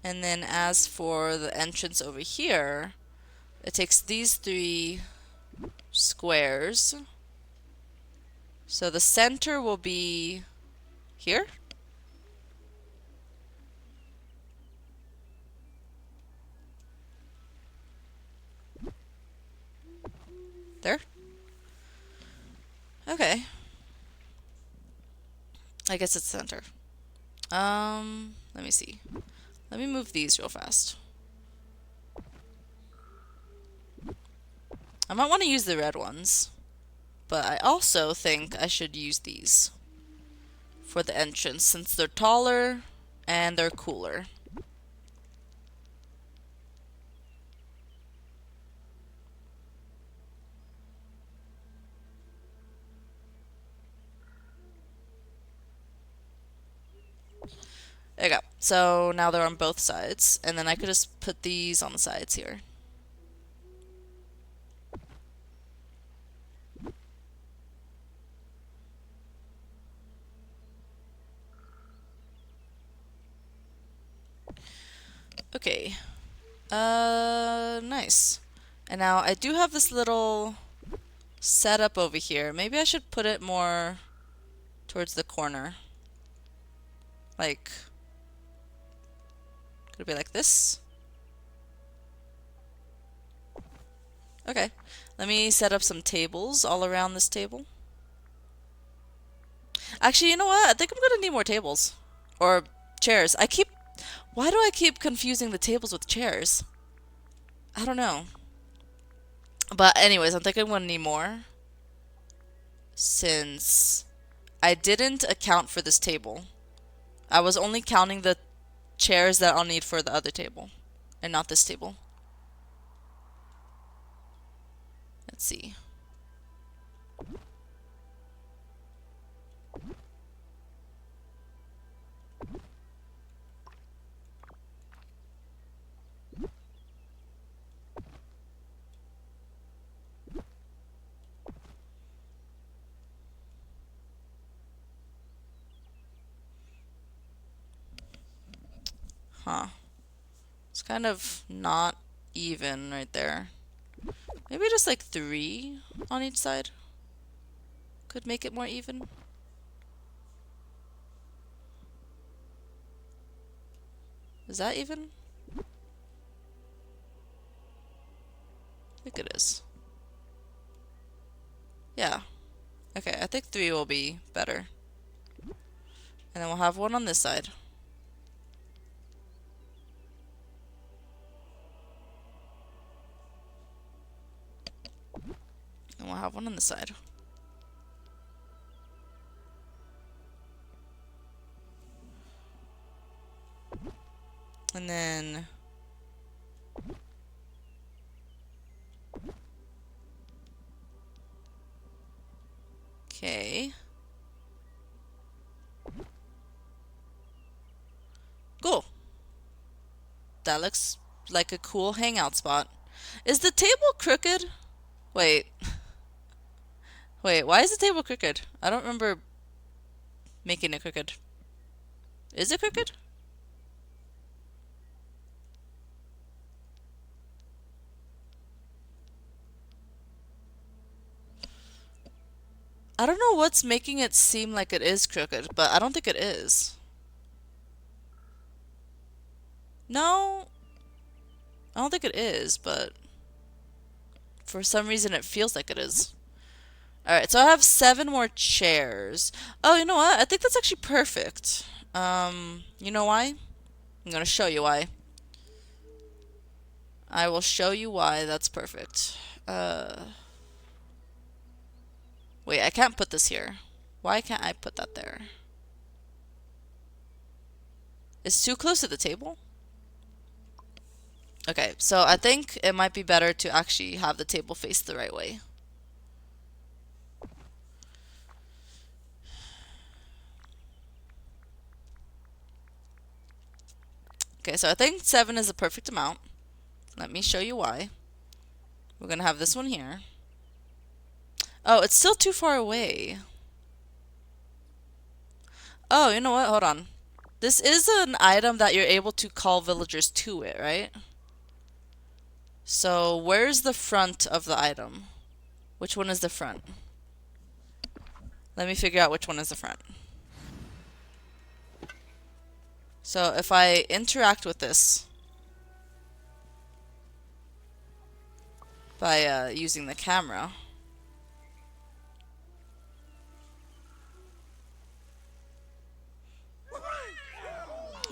And then as for the entrance over here, it takes these 3 squares So the center will be here. There. Okay. I guess it's center. Let me see. Let me move these real fast. I might want to use the red ones, but I also think I should use these for the entrance since they're taller and they're cooler. There you go. So now they're on both sides, and then I could just put these on the sides here. Okay. Nice. And now I do have this little setup over here. Maybe I should put it more towards the corner. Like, could it be like this? Okay. Let me set up some tables all around this table. Actually, you know what? I think I'm gonna need more tables. Or chairs. Why do I keep confusing the tables with chairs? I don't know. But anyways, I'm thinking I'm gonna need more. Since I didn't account for this table. I was only counting the chairs that I'll need for the other table. And not this table. Let's see. Huh. It's kind of not even right there. Maybe just like 3 on each side could make it more even. Is that even? I think it is. Yeah. Okay, I think 3 will be better. And then we'll have one on this side. And we'll have one on this side. And then okay. Cool. That looks like a cool hangout spot. Is the table crooked? Wait. Wait, why is the table crooked? I don't remember making it crooked. Is it crooked? I don't know what's making it seem like it is crooked, but I don't think it is. No, I don't think it is, but for some reason it feels like it is. Alright, so I have 7 more chairs. Oh, you know what? I think that's actually perfect. You know why? I'm gonna show you why. I will show you why that's perfect. Wait, I can't put this here. Why can't I put that there? It's too close to the table? Okay, so I think it might be better to actually have the table face the right way. Okay, so I think 7 is the perfect amount. Let me show you why. We're gonna have this one here. Oh, it's still too far away. Oh, you know what? Hold on. This is an item that you're able to call villagers to it, right? So, where's the front of the item? Which one is the front? Let me figure out which one is the front. So if I interact with this by using the camera,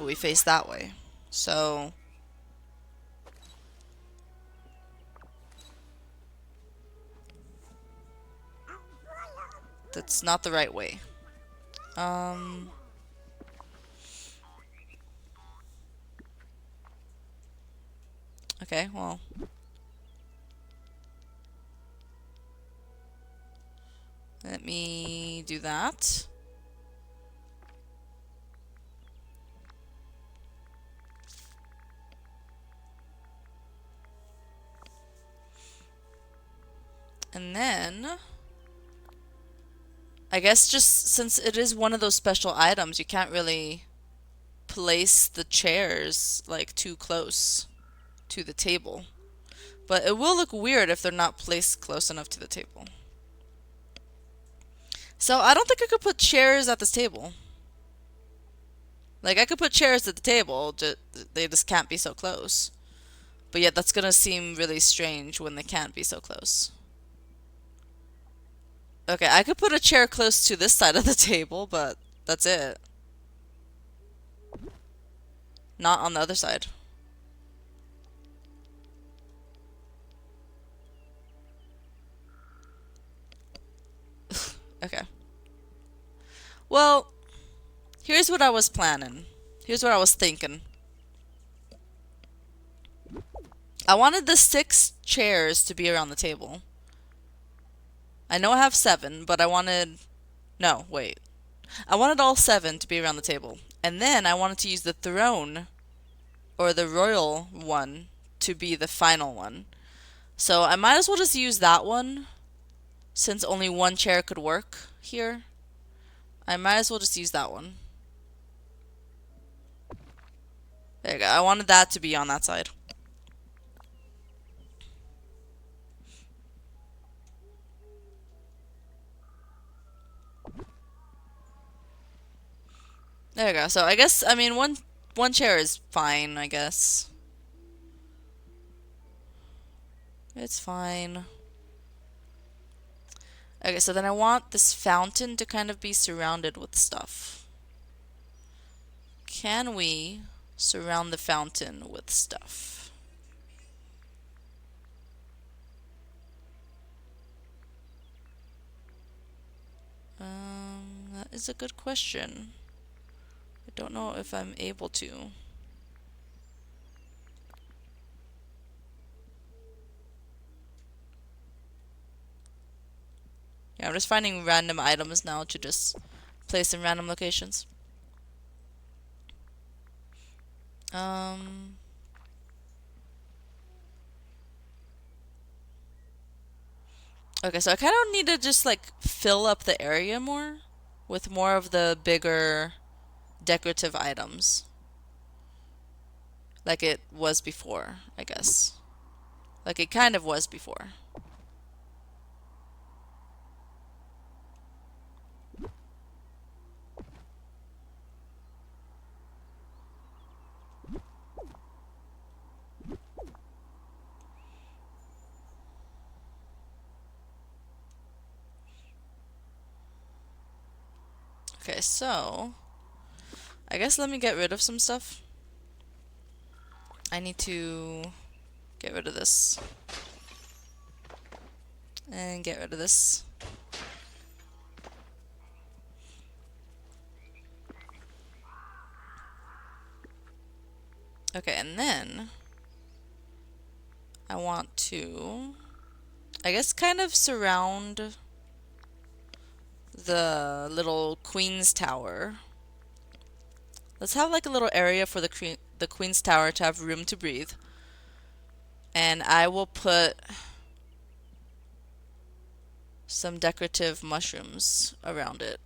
we face that way. So that's not the right way. Okay, well. Let me do that. And then, I guess just since it is one of those special items, you can't really place the chairs like too close to the table. But it will look weird if they're not placed close enough to the table. So I don't think I could put chairs at this table. Like, I could put chairs at the table, they just can't be so close. But yet that's gonna seem really strange when they can't be so close. Okay, I could put a chair close to this side of the table, but that's it. Not on the other side. Okay. Well, here's what I was planning. Here's what I was thinking. I wanted the 6 chairs to be around the table. I know I have 7, but I wanted... No, wait. I wanted all 7 to be around the table. And then I wanted to use the throne, or the royal one, to be the final one. So I might as well just use that one, since only one chair could work here. I might as well just use that one. There you go. I wanted that to be on that side. There you go. So I guess, I mean, one chair is fine, I guess. It's fine. Okay, so then I want this fountain to kind of be surrounded with stuff. Can we surround the fountain with stuff? That is a good question. I don't know if I'm able to. Yeah, I'm just finding random items now to just place in random locations. Okay, so I kind of need to just like fill up the area more with more of the bigger decorative items. Like it was before, I guess. Like it kind of was before. Okay, so I guess let me get rid of some stuff. I need to get rid of this. And get rid of this. Okay, and then I want to, I guess, kind of surround the little Queen's Tower. Let's have like a little area for the Queen's Tower to have room to breathe. And I will put some decorative mushrooms around it.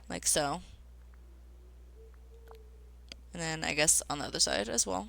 Like so. And then I guess on the other side as well.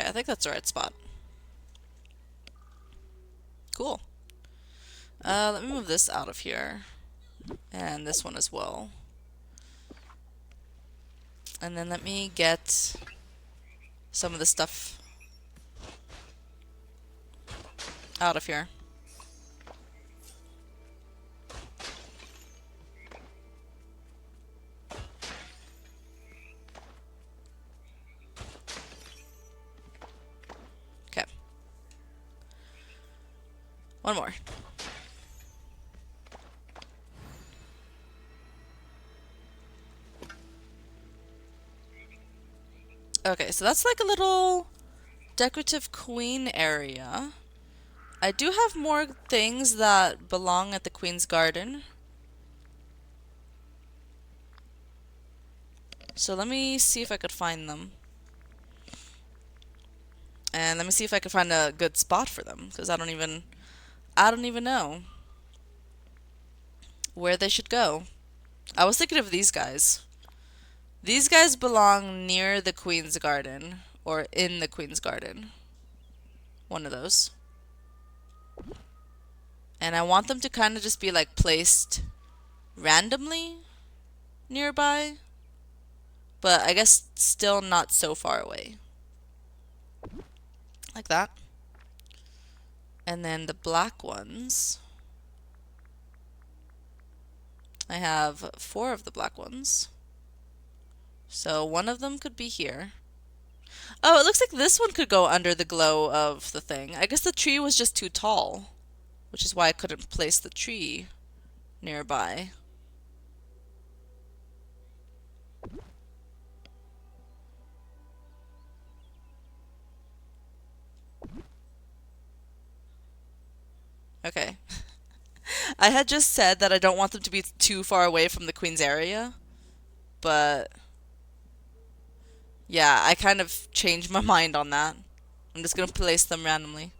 Okay, I think that's the right spot. Cool. Let me move this out of here. And this one as well. And then let me get some of the stuff out of here. Okay. One more. Okay, so that's like a little decorative queen area. I do have more things that belong at the Queen's Garden. So let me see if I could find them. And let me see if I could find a good spot for them, because I don't even know where they should go. I was thinking of these guys. These guys belong near the Queen's Garden, or in the Queen's Garden. One of those. And I want them to kind of just be like placed randomly nearby, but I guess still not so far away. Like that. And then the black ones, I have 4 of the black ones. So one of them could be here. Oh, it looks like this one could go under the glow of the thing. I guess the tree was just too tall, which is why I couldn't place the tree nearby. Okay. I had just said that I don't want them to be too far away from the Queen's area, but yeah, I kind of changed my mind on that. I'm just gonna place them randomly.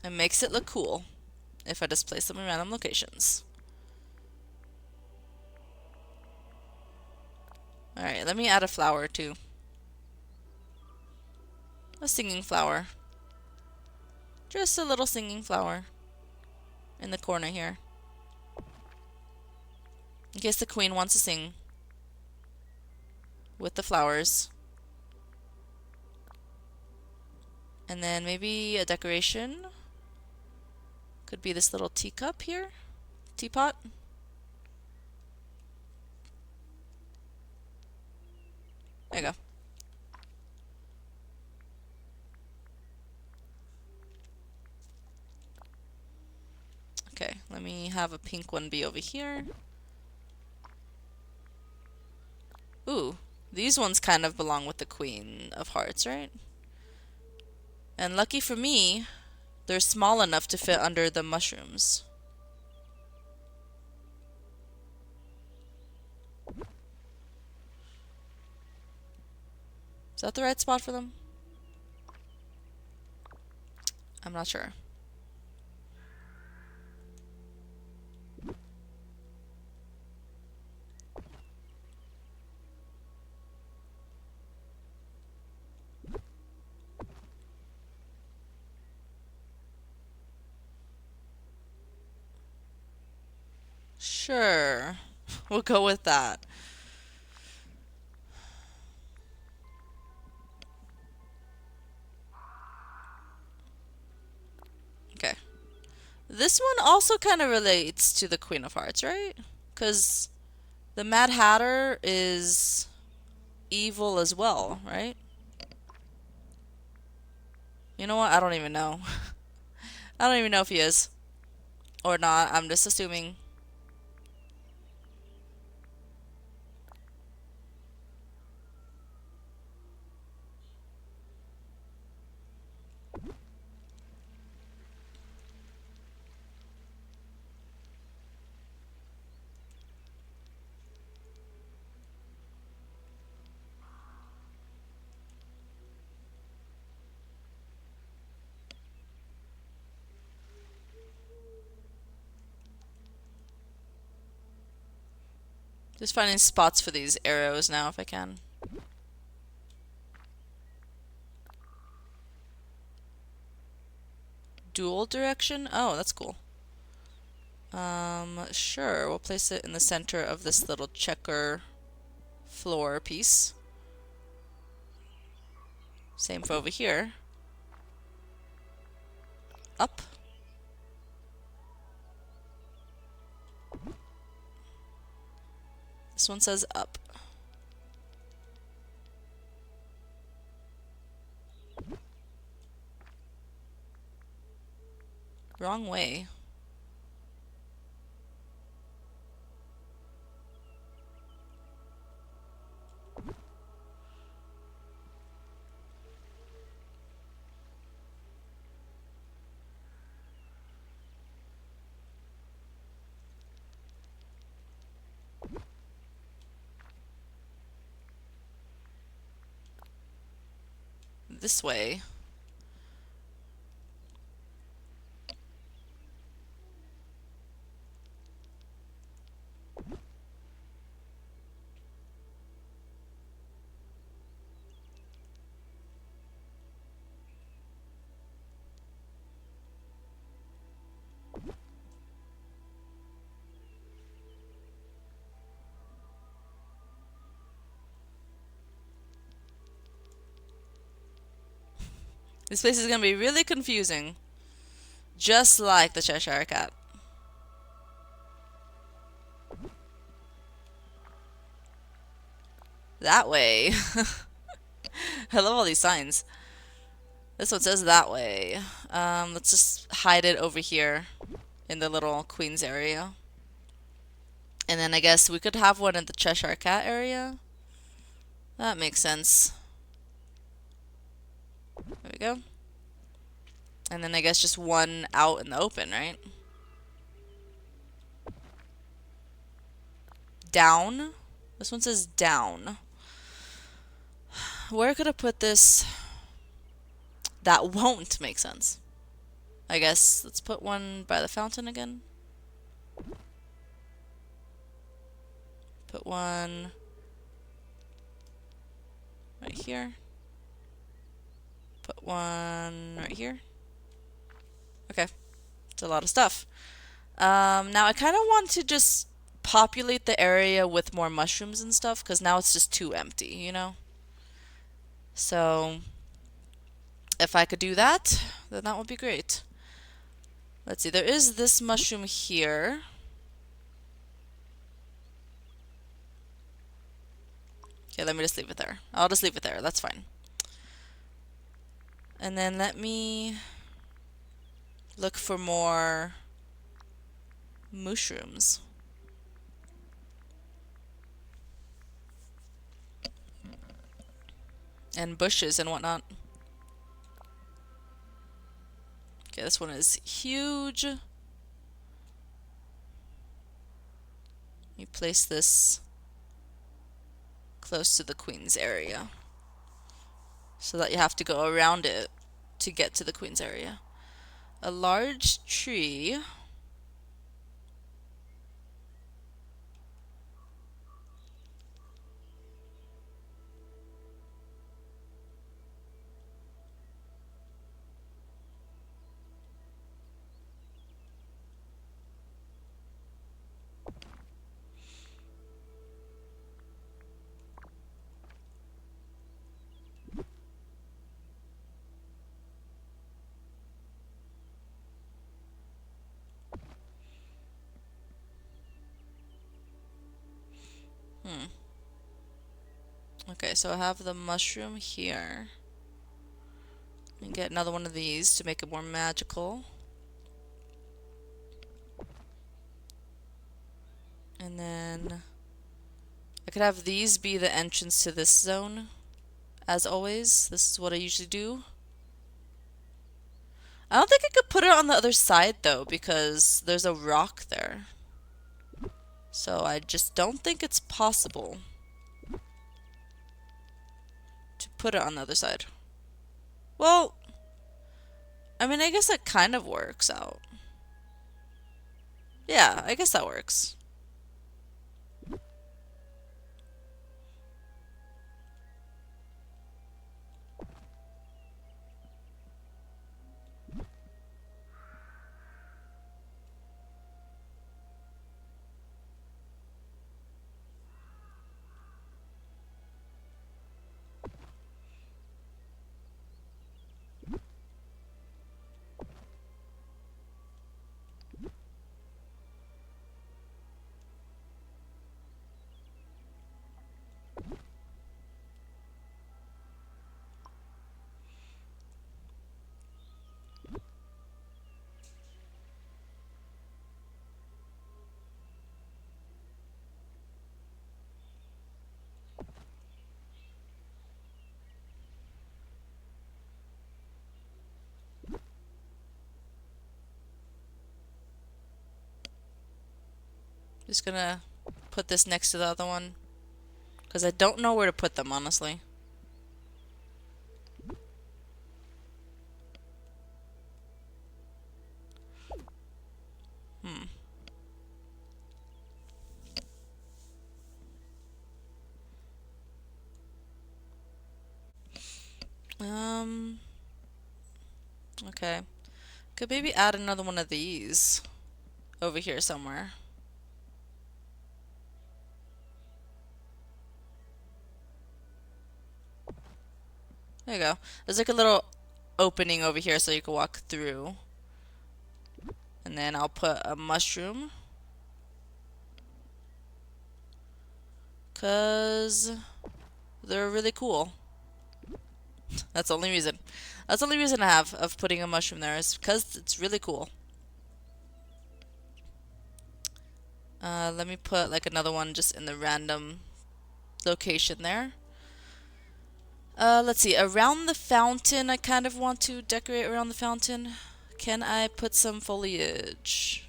It makes it look cool if I just place them in random locations. Alright, let me add a flower too. A singing flower. Just a little singing flower in the corner here. In case the queen wants to sing with the flowers. And then maybe a decoration. Could be this little teacup here. Teapot. There you go. Okay, let me have a pink one be over here. Ooh, these ones kind of belong with the Queen of Hearts, right? And lucky for me, they're small enough to fit under the mushrooms. Is that the right spot for them? I'm not sure. Sure. We'll go with that. Okay. This one also kind of relates to the Queen of Hearts, right? Because the Mad Hatter is evil as well, right? You know what? I don't even know. I don't even know if he is. Or not. I'm just assuming. Just finding spots for these arrows now if I can. Dual direction? Oh, that's cool. Sure, we'll place it in the center of this little checker floor piece. Same for over here. Up. This one says up. Wrong way. This way. This place is gonna be really confusing. Just like the Cheshire Cat. That way. I love all these signs. This one says that way. Let's just hide it over here in the little Queen's area. And then I guess we could have one in the Cheshire Cat area. That makes sense. There we go. And then I guess just one out in the open, right? Down? This one says down. Where could I put this? That won't make sense. I guess let's put one by the fountain again. Put one right here. Put one right here. Okay. It's a lot of stuff. Now I kind of want to just populate the area with more mushrooms and stuff, because now it's just too empty, you know? So if I could do that, then that would be great. Let's see, there is this mushroom here. Okay, let me just leave it there. I'll just leave it there, that's fine. And then let me look for more mushrooms. And bushes and whatnot. Okay, this one is huge. You place this close to the Queen's area, so that you have to go around it to get to the Queen's area. A large tree. Okay, so I have the mushroom here. And get another one of these to make it more magical. And then I could have these be the entrance to this zone. As always, this is what I usually do. I don't think I could put it on the other side though, because there's a rock there. So I just don't think it's possible to put it on the other side. Well, I mean, I guess that kind of works out. Yeah, I guess that works. Just gonna put this next to the other one. Because I don't know where to put them, honestly. Hmm. Okay. Could maybe add another one of these over here somewhere. There you go. There's like a little opening over here so you can walk through. And then I'll put a mushroom. Because they're really cool. That's the only reason. That's the only reason I have of putting a mushroom there is because it's really cool. Let me put like another one just in the random location there. Let's see. Around the fountain, I kind of want to decorate around the fountain. Can I put some foliage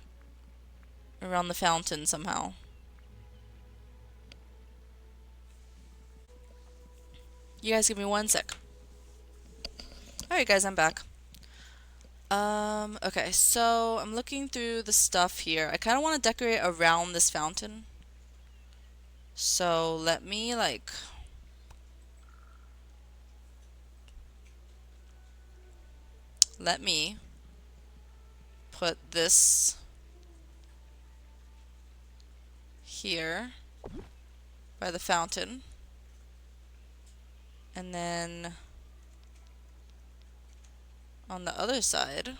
around the fountain somehow? You guys give me 1 sec. Alright guys, I'm back. Okay, so I'm looking through the stuff here. I kind of want to decorate around this fountain. So let me put this here by the fountain. And then on the other side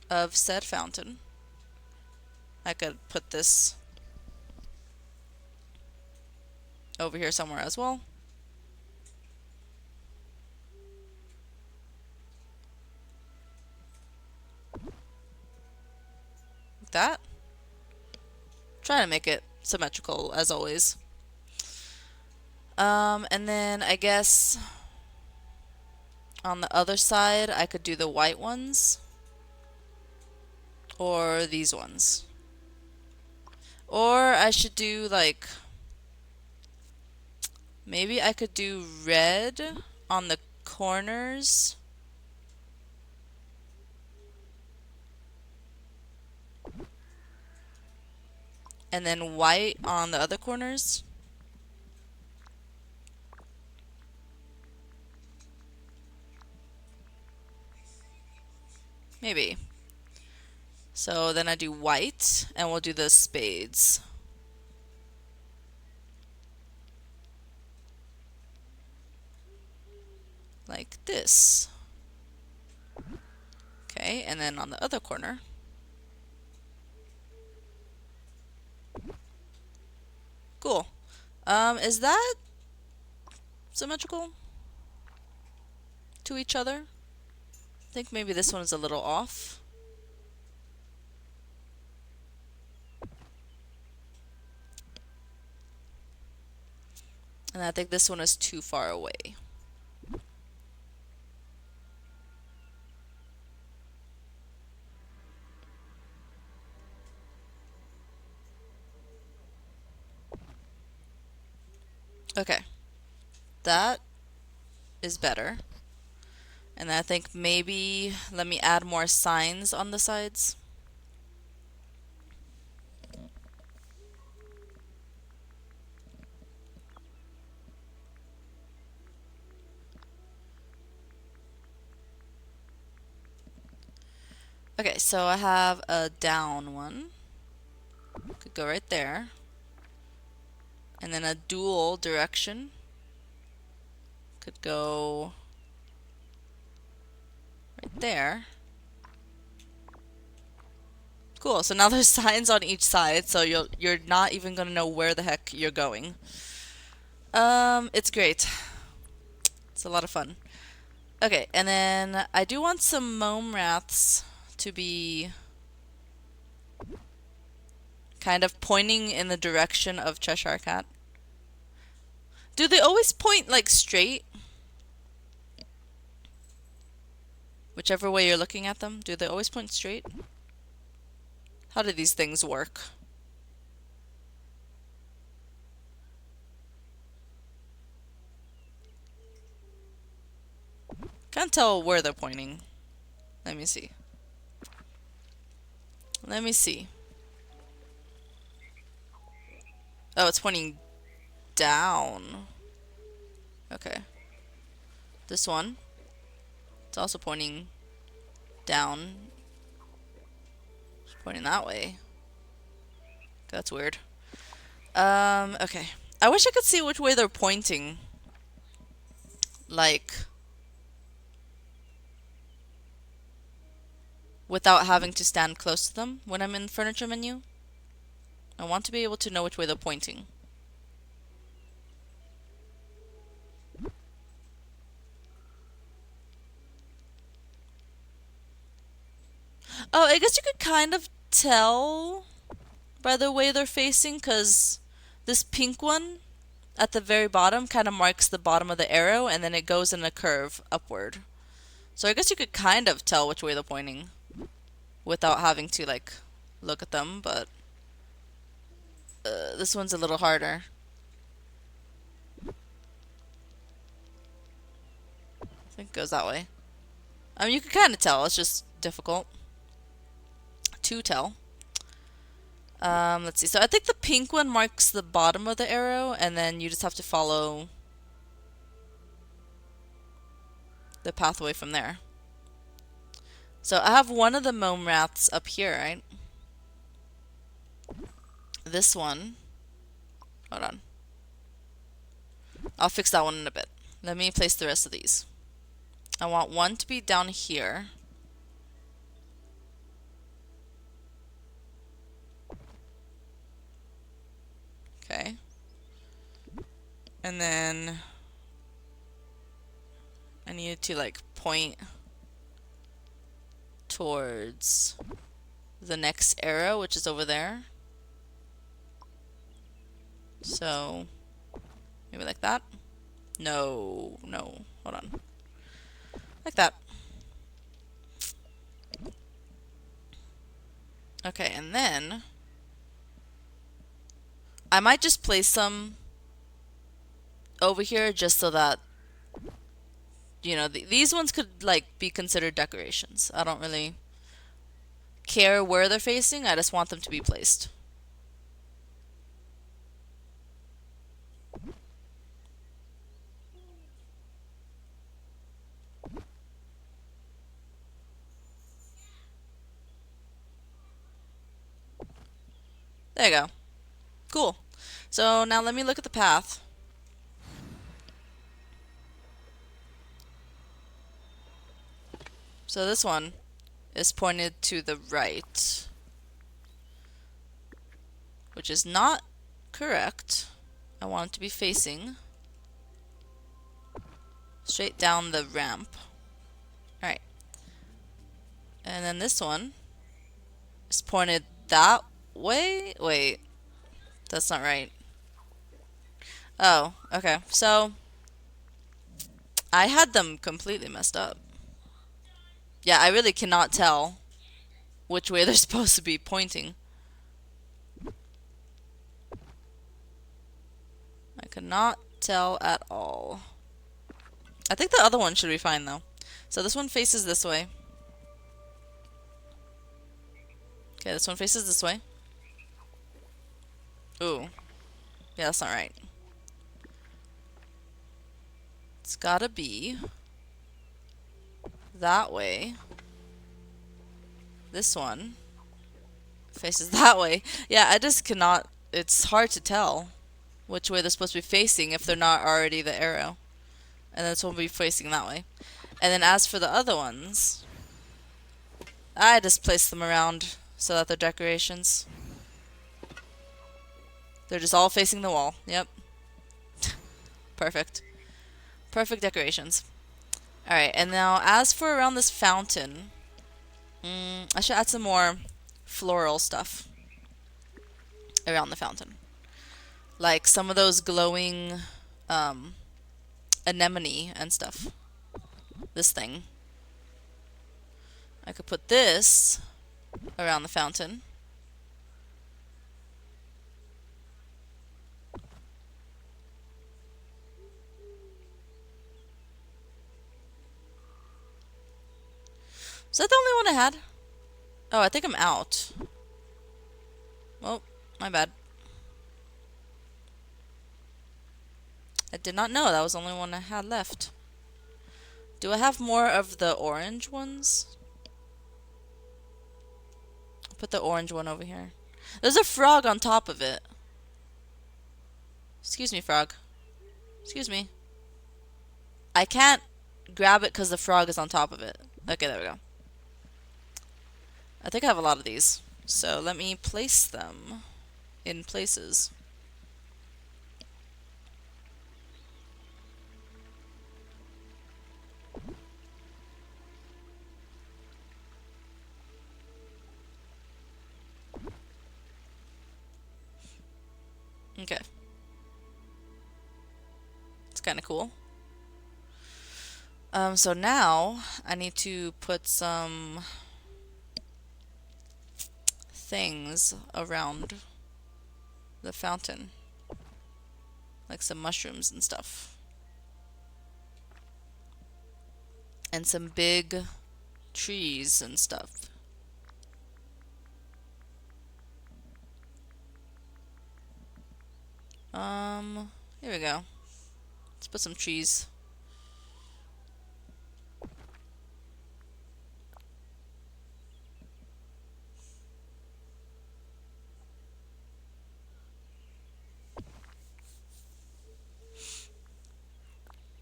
of said fountain, I could put this over here somewhere as well. Like that. Trying to make it symmetrical as always. And then I guess on the other side I could do the white ones or these ones. Or I should do like, maybe I could do red on the corners. And then white on the other corners. Maybe. So then I do white, and we'll do the spades. Like this. Okay, and then on the other corner. Cool. Is that symmetrical to each other? I think maybe this one is a little off. And I think this one is too far away. Okay. That is better. And I think maybe let me add more signs on the sides. Okay, so I have a down one. Could go right there. And then a dual direction. Could go right there. Cool, so now there's signs on each side, so you're not even gonna know where the heck you're going. It's great. It's a lot of fun. Okay, and then I do want some mome raths to be kind of pointing in the direction of Cheshire Cat. Do they always point like straight? Whichever way you're looking at them, do they always point straight? How do these things work? Can't tell where they're pointing. Let me see. Let me see. Oh, it's pointing down. Okay. This one. It's also pointing down. It's pointing that way. That's weird. Okay. I wish I could see which way they're pointing. Like, without having to stand close to them when I'm in the furniture menu. I want to be able to know which way they're pointing. Oh, I guess you could kind of tell by the way they're facing, because this pink one at the very bottom kind of marks the bottom of the arrow, and then it goes in a curve upward. So I guess you could kind of tell which way they're pointing without having to, like, look at them, but this one's a little harder. I think it goes that way. I mean, you can kind of tell, it's just difficult to tell. Let's see. So I think the pink one marks the bottom of the arrow, and then you just have to follow the pathway from there. So I have one of the mome rats up here, right? This one. Hold on. I'll fix that one in a bit. Let me place the rest of these. I want one to be down here. Okay. And then I need to, like, point towards the next arrow, which is over there. So maybe like that. No, hold on. Like that. Okay, and then I might just place some over here just so that, you know, these ones could, like, be considered decorations. I don't really care where they're facing, I just want them to be placed. There you go. Cool. So now let me look at the path. So this one is pointed to the right, which is not correct. I want it to be facing straight down the ramp. Alright. And then this one is pointed that way? Wait. That's not right. Oh, okay. So I had them completely messed up. Yeah, I really cannot tell which way they're supposed to be pointing. I cannot tell at all. I think the other one should be fine though. So this one faces this way. Okay, this one faces this way. Ooh. Yeah, that's not right. It's gotta be that way. This one faces that way. Yeah, I just cannot. It's hard to tell which way they're supposed to be facing if they're not already the arrow. And this one will be facing that way. And then as for the other ones, I just place them around so that they're decorations. They're just all facing the wall. Yep. Perfect. Perfect decorations. Alright, and now as for around this fountain, I should add some more floral stuff around the fountain. Like some of those glowing anemone and stuff. This thing. I could put this around the fountain. that the only one I had? Oh, I think I'm out. Oh, my bad. I did not know that was the only one I had left. Do I have more of the orange ones? I'll put the orange one over here. There's a frog on top of it. Excuse me, frog. Excuse me. I can't grab it because the frog is on top of it. Okay, there we go. I think I have a lot of these. So let me place them in places. Okay. It's kind of cool. So now I need to put some things around the fountain. Like some mushrooms and stuff. And some big trees and stuff. Here we go. Let's put some trees.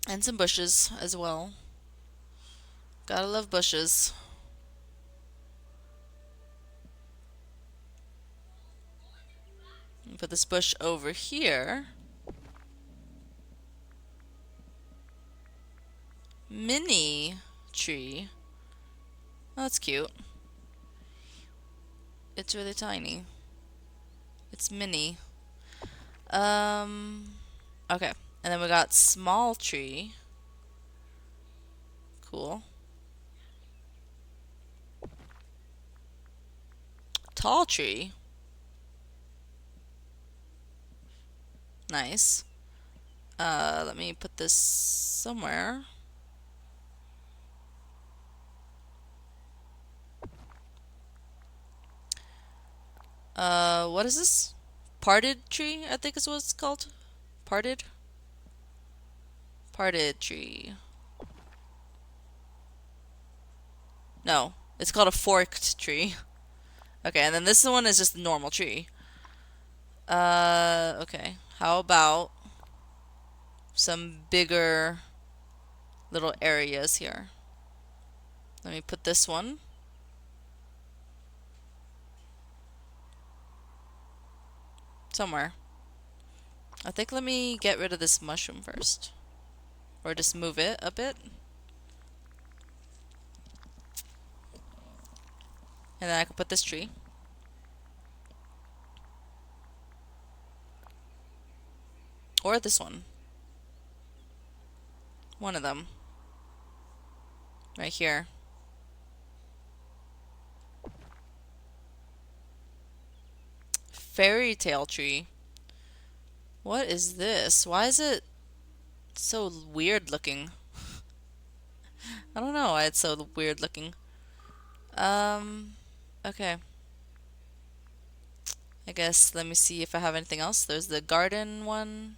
And some bushes as well. Gotta love bushes. Put this bush over here. Mini tree. Oh, that's cute. It's really tiny. It's mini. Okay. And then we got small tree. Cool. Tall tree. Nice. Let me put this somewhere. What is this? Parted tree, I think is what it's called. Parted? Parted tree. No, it's called a forked tree. Okay, and then this one is just a normal tree. Okay. How about some bigger little areas here? Let me put this one. Somewhere. I think let me get rid of this mushroom first. Or just move it a bit. And then I can put this tree. Or this one. One of them. Right here. Fairy tale tree. What is this? Why is it so weird looking? I don't know why it's so weird looking. Okay. I guess let me see if I have anything else. There's the garden one.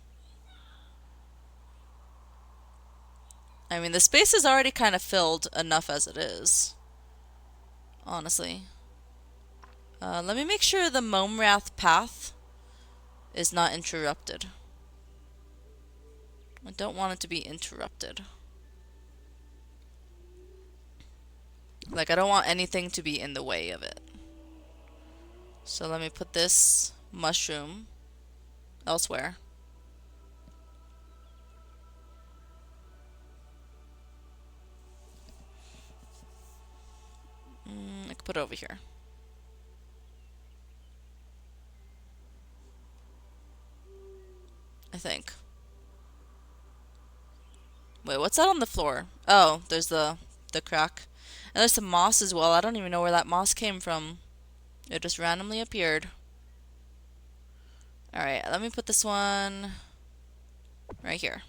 I mean, the space is already kind of filled enough as it is. Honestly. Let me make sure the Momrath path is not interrupted. I don't want it to be interrupted. Like, I don't want anything to be in the way of it. So let me put this mushroom elsewhere. I could put it over here. I think. Wait, what's that on the floor? Oh, there's the crack. And there's some moss as well. I don't even know where that moss came from. It just randomly appeared. Alright, let me put this one right here.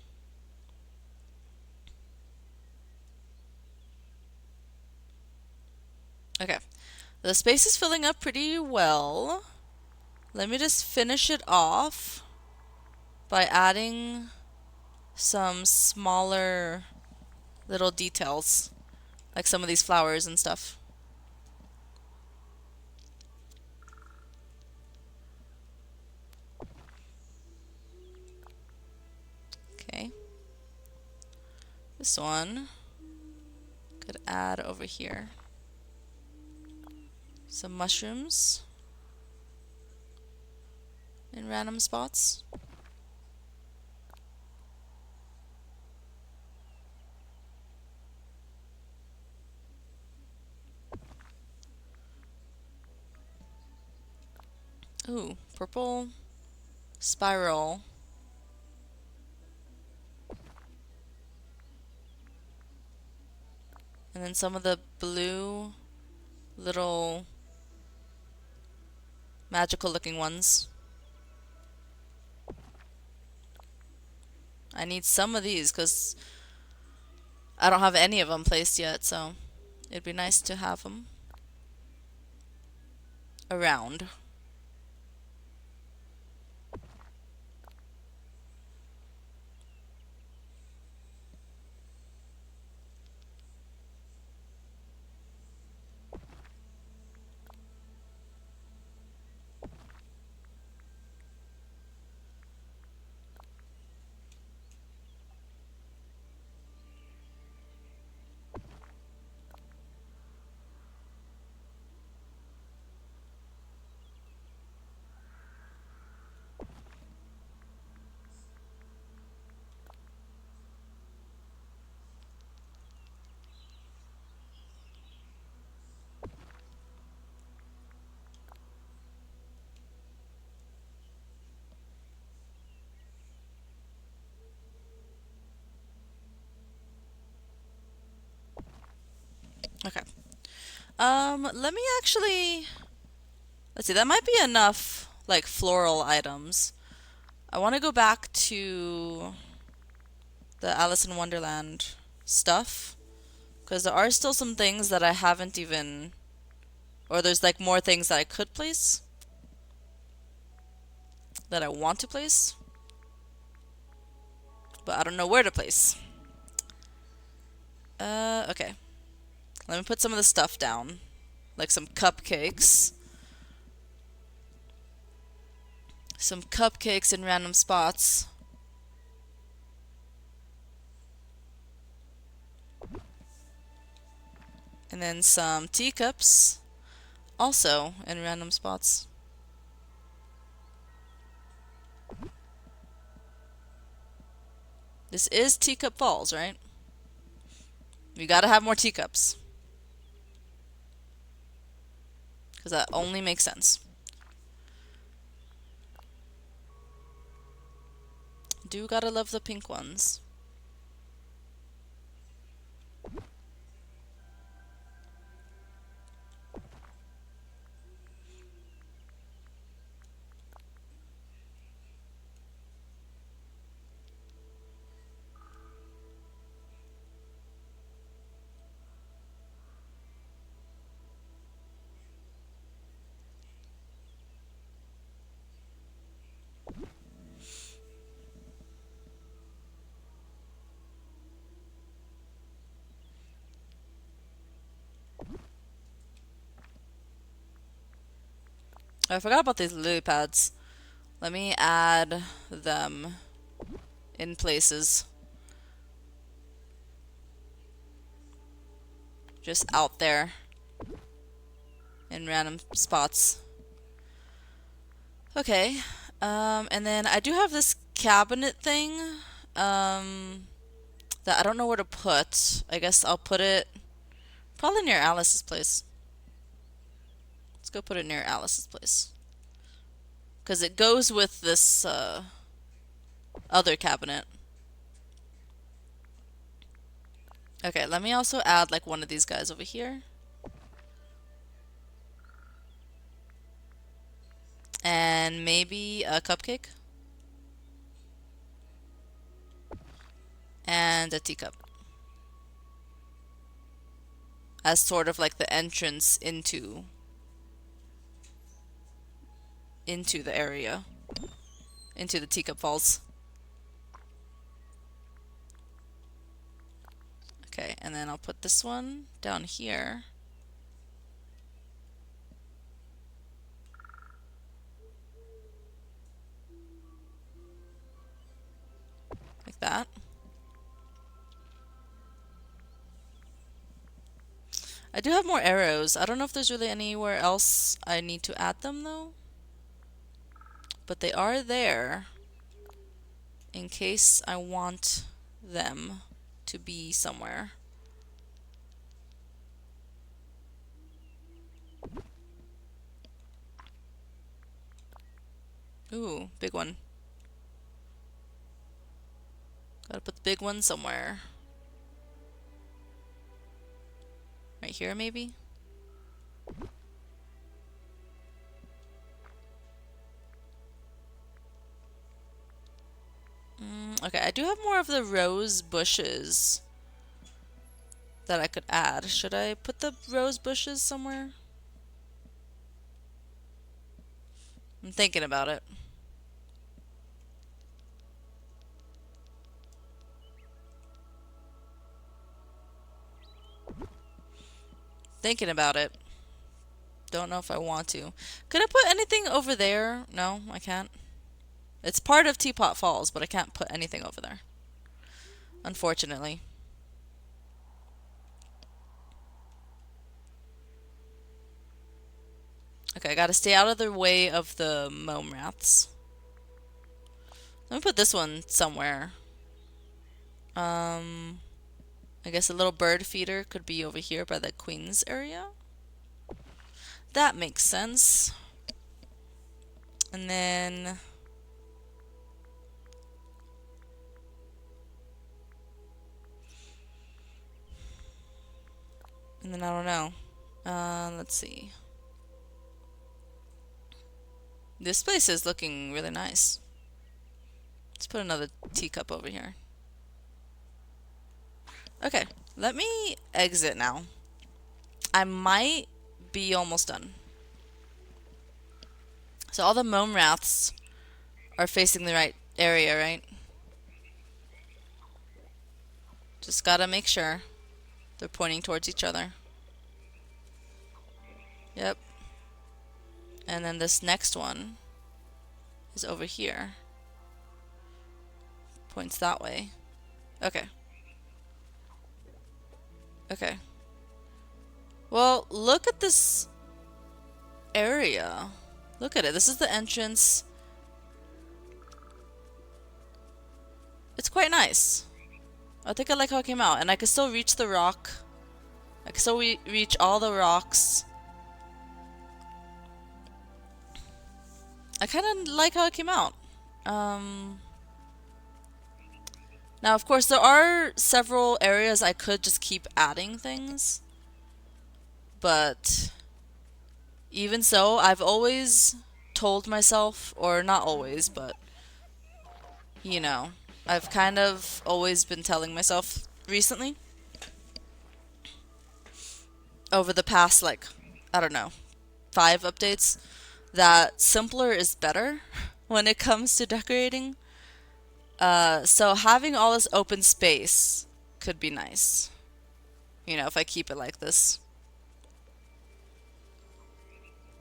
Okay. The space is filling up pretty well. Let me just finish it off by adding some smaller little details, like some of these flowers and stuff. Okay. This one could add over here. Some mushrooms in random spots. Ooh, purple spiral. And then some of the blue little magical looking ones. I need some of these because I don't have any of them placed yet, so it'd be nice to have them around. Okay. Let me actually... Let's see, that might be enough, like, floral items. I want to go back to the Alice in Wonderland stuff, because there are still some things that I haven't even... Or there's, like, more things that I could place, that I want to place, but I don't know where to place. Okay. Let me put some of the stuff down, like some cupcakes. Some cupcakes in random spots. And then some teacups, also in random spots. This is Teacup Falls, right? We gotta have more teacups, because that only makes sense. Do gotta love the pink ones. I forgot about these lily pads. Let me add them in places. Just out there. In random spots. Okay. And then I do have this cabinet thing. That I don't know where to put. I guess I'll put it probably near Alice's place. Let's go put it near Alice's place. Because it goes with this other cabinet. Okay, let me also add like one of these guys over here. And maybe a cupcake. And a teacup. as sort of like the entrance into the area, into the Teacup Falls. Okay, and then I'll put this one down here. Like that. I do have more arrows. I don't know if there's really anywhere else I need to add them though. But they are there in case I want them to be somewhere. Ooh, big one. Gotta put the big one somewhere. Right here, maybe? Okay, I do have more of the rose bushes that I could add. Should I put the rose bushes somewhere? I'm thinking about it. Thinking about it. Don't know if I want to. Could I put anything over there? No, I can't. It's part of Teapot Falls, but I can't put anything over there. Unfortunately. Okay, I gotta stay out of the way of the mome rats. Let me put this one somewhere. I guess a little bird feeder could be over here by the Queen's area. That makes sense. And then... I don't know. Let's see. This place is looking really nice. Let's put another teacup over here. Okay, let me exit now. I might be almost done. So all the mome rats are facing the right area, right? Just gotta make sure they're pointing towards each other. Yep. And then this next one is over here. Points that way. Okay. Okay. Well, look at this area. Look at it. This is the entrance. It's quite nice. I think I like how it came out. And I can still reach the rock. I can still reach all the rocks. I kind of like how it came out. Now, of course, there are several areas I could just keep adding things. But even so, I've always told myself, or not always, but you know, I've kind of always been telling myself recently, over the past, like, I don't know, 5 updates, that simpler is better when it comes to decorating. So having all this open space could be nice. You know, if I keep it like this.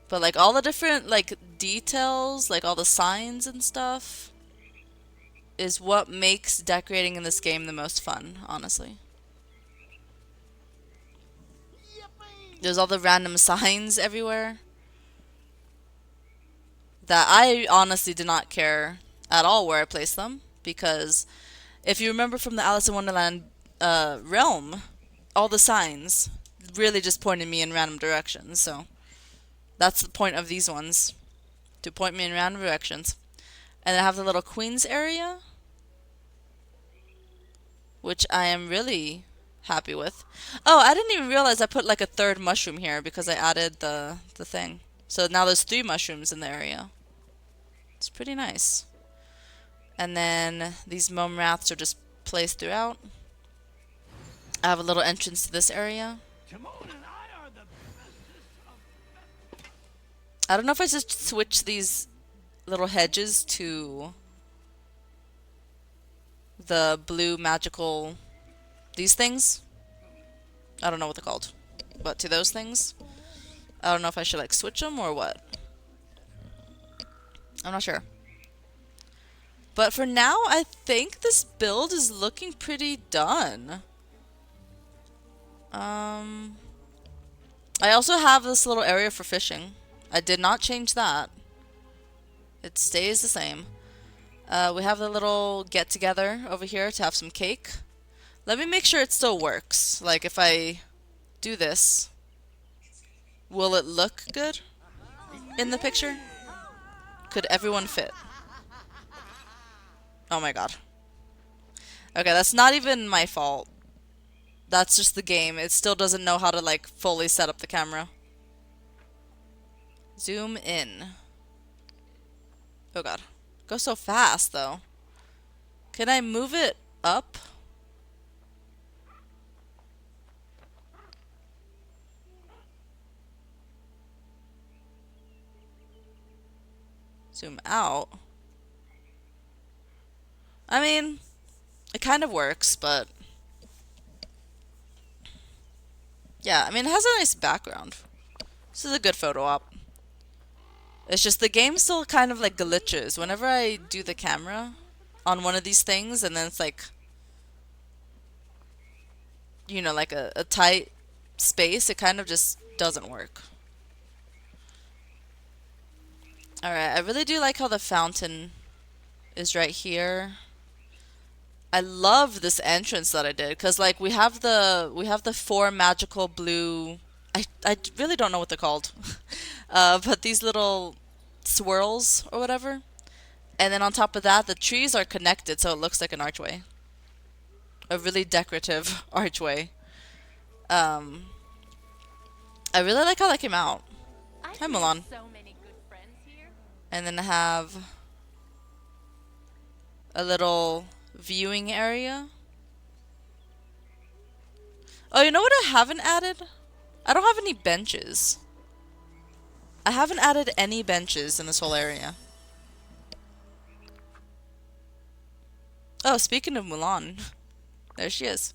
But like all the different like details, like all the signs and stuff, is what makes decorating in this game the most fun, honestly. There's all the random signs everywhere that I honestly did not care at all where I placed them, because if you remember from the Alice in Wonderland realm, all the signs really just pointed me in random directions, so that's the point of these ones, to point me in random directions. And I have the little Queen's area, which I am really happy with. Oh, I didn't even realize I put like a 3rd mushroom here because I added the thing. So now there's 3 mushrooms in the area. It's pretty nice. And then these mome rats are just placed throughout. I have a little entrance to this area Timon and I are the I don't know if I just switch these little hedges to the blue magical... these things? I don't know what they're called. But to those things? I don't know if I should like switch them or what. I'm not sure. But for now, I think this build is looking pretty done. I also have this little area for fishing. I did not change that. It stays the same. We have the little get-together over here to have some cake. Let me make sure it still works. Like, if I do this, will it look good in the picture? Could everyone fit? Oh my god. Okay, that's not even my fault. That's just the game. It still doesn't know how to, like, fully set up the camera. Zoom in. Oh god. Go so fast, though. Can I move it up? Zoom out. I mean, it kind of works, but... yeah, I mean, it has a nice background. This is a good photo op. It's just the game still kind of like glitches. Whenever I do the camera on one of these things and then it's like, you know, like a tight space, it kind of just doesn't work. Alright, I really do like how the fountain is right here. I love this entrance that I did because like we have the four magical blue... I really don't know what they're called. But these little swirls or whatever. And then on top of that, the trees are connected so it looks like an archway. A really decorative archway. I really like how that came out. Hi, Milan. So many good friends here. And then I have a little viewing area. Oh, you know what I haven't added? I don't have any benches. I haven't added any benches in this whole area. Oh, speaking of Mulan, there she is.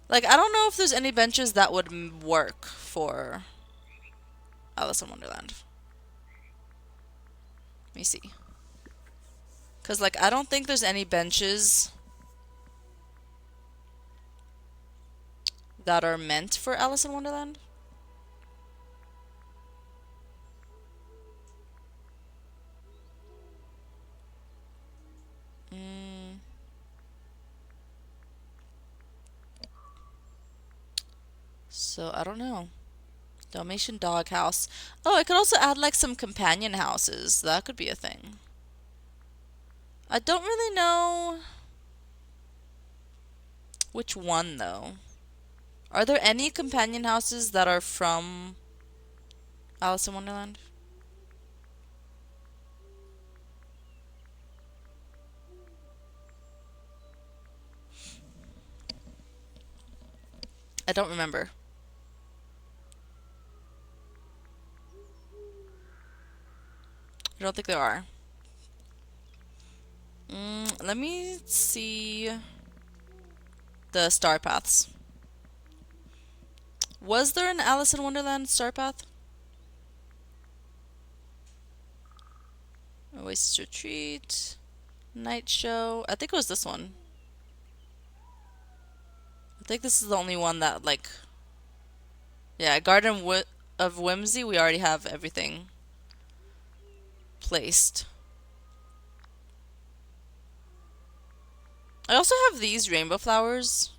Like, I don't know if there's any benches that would work for Alice in Wonderland. Let me see. Because, like, I don't think there's any benches that are meant for Alice in Wonderland. So, I don't know. Dalmatian dog house. Oh, I could also add, like, some companion houses. That could be a thing. I don't really know which one, though. Are there any companion houses that are from Alice in Wonderland? I don't remember. I don't think there are. Let me see the star paths. Was there an Alice in Wonderland star path? Oasis Retreat, Night Show. I think it was this one. I think this is the only one that, like... yeah, Garden of Whimsy, we already have everything placed. I also have these rainbow flowers,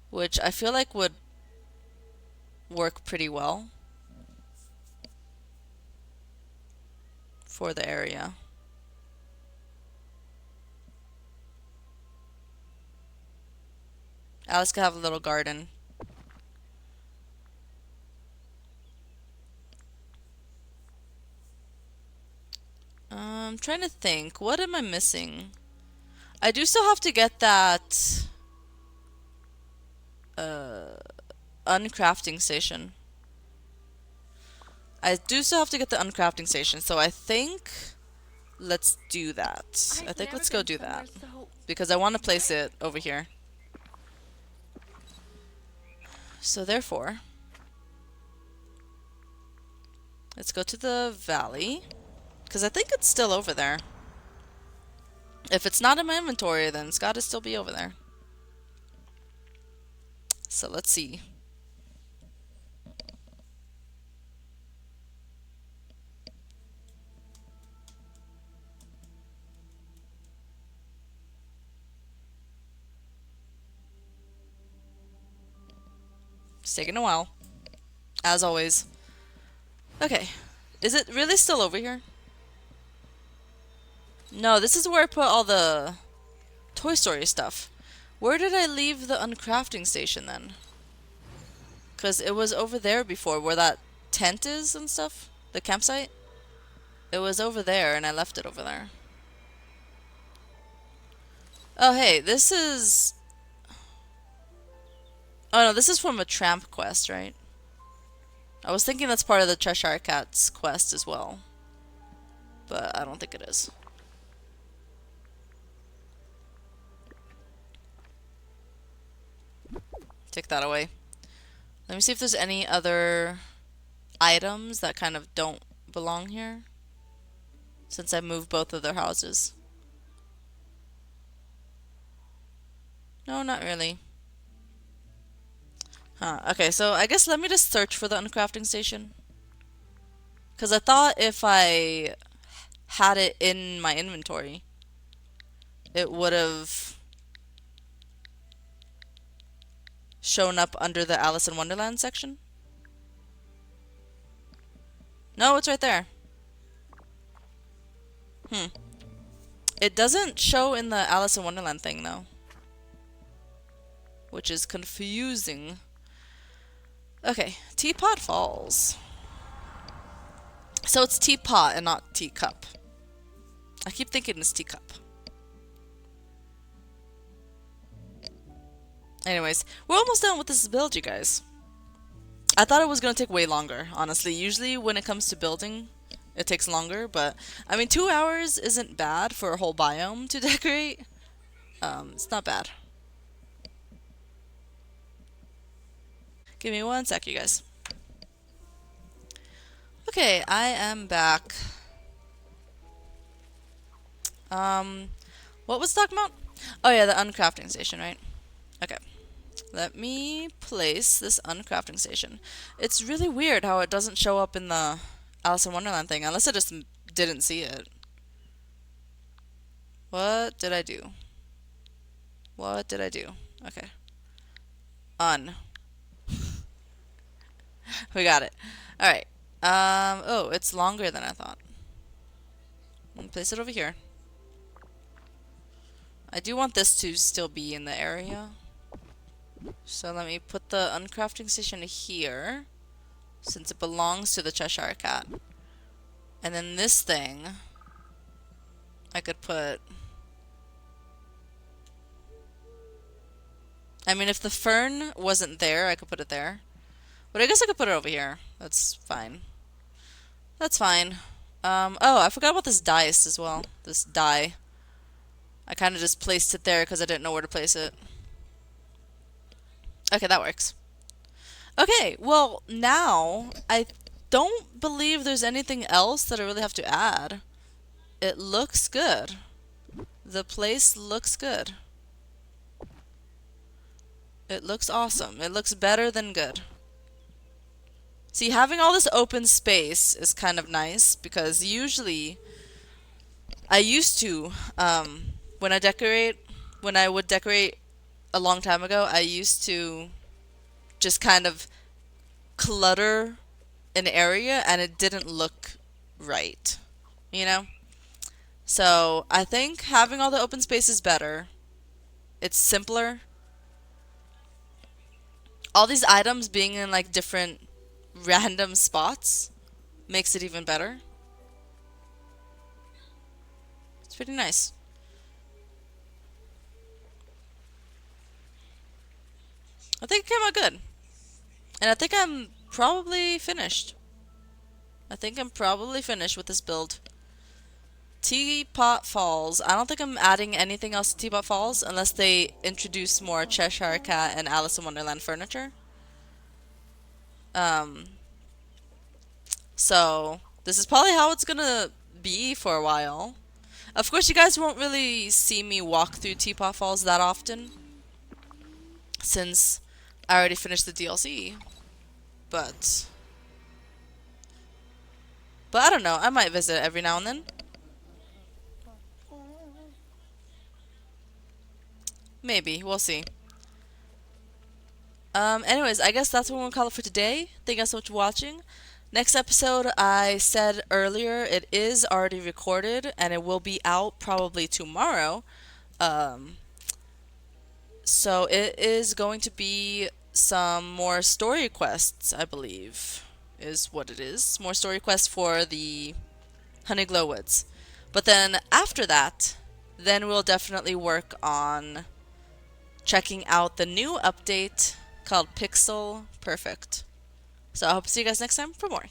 which I feel like would work pretty well for the area. Alice could have a little garden. I'm trying to think. What am I missing? I do still have to get that uncrafting station. I do still have to get the uncrafting station, so I think let's do that. I think let's go do that. Because I want to place it over here. So therefore, let's go to the valley. Because I think it's still over there. If it's not in my inventory, then it's got to still be over there. So let's see. It's taking a while. As always. Okay. Is it really still over here? No, this is where I put all the Toy Story stuff. Where did I leave the uncrafting station then? Because it was over there before, where that tent is and stuff. The campsite. It was over there, and I left it over there. Oh, hey, this is... Oh, no, this is from a tramp quest, right? I was thinking that's part of the Cheshire Cat's quest as well. But I don't think it is. Take that away. Let me see if there's any other items that kind of don't belong here. Since I moved both of their houses. No, not really. Huh, okay, so I guess let me just search for the uncrafting station. Because I thought if I had it in my inventory, it would have shown up under the Alice in Wonderland section. No, it's right there. It doesn't show in the Alice in Wonderland thing, though. Which is confusing. Okay, Teapot Falls. So it's teapot and not teacup. I keep thinking it's teacup. Anyways, we're almost done with this build, you guys. I thought it was going to take way longer, honestly. Usually when it comes to building, it takes longer, but I mean 2 hours isn't bad for a whole biome to decorate. It's not bad. Give me 1 sec, you guys. Okay, I am back. What was talking about? Oh yeah, the uncrafting station, right? Okay. Let me place this uncrafting station. It's really weird how it doesn't show up in the Alice in Wonderland thing, unless I just didn't see it. What did I do? What did I do? Okay. We got it. Alright. Oh, it's longer than I thought. I'll place it over here. I do want this to still be in the area. So let me put the uncrafting station here, since it belongs to the Cheshire Cat. And then this thing, I could put... I mean, if the fern wasn't there, I could put it there. But I guess I could put it over here. That's fine. That's fine. Oh, I forgot about this dice as well. This die. I kind of just placed it there because I didn't know where to place it. Okay, that works. Okay, well, now I don't believe there's anything else that I really have to add. It looks good. The place looks good. It looks awesome. It looks better than good. See, having all this open space is kind of nice because usually I used to, when I would decorate a long time ago, I used to just kind of clutter an area and it didn't look right, you know? So I think having all the open space is better. It's simpler. All these items being in like different random spots makes it even better. It's pretty nice. I think it came out good. And I think I'm probably finished. I think I'm probably finished with this build. Teapot Falls. I don't think I'm adding anything else to Teapot Falls unless they introduce more Cheshire Cat and Alice in Wonderland furniture. Um, so this is probably how it's gonna be for a while. Of course, you guys won't really see me walk through Teapot Falls that often, since I already finished the DLC. But I don't know. I might visit every now and then. Maybe. We'll see. Anyways, I guess that's what we'll call it for today. Thank you guys so much for watching. Next episode, I said earlier, it is already recorded and it will be out probably tomorrow. Um, so it is going to be some more story quests, I believe, is what it is. More story quests for the Honeyglow Woods. But then after that, then we'll definitely work on checking out the new update called Pixel Perfect. So I hope to see you guys next time for more.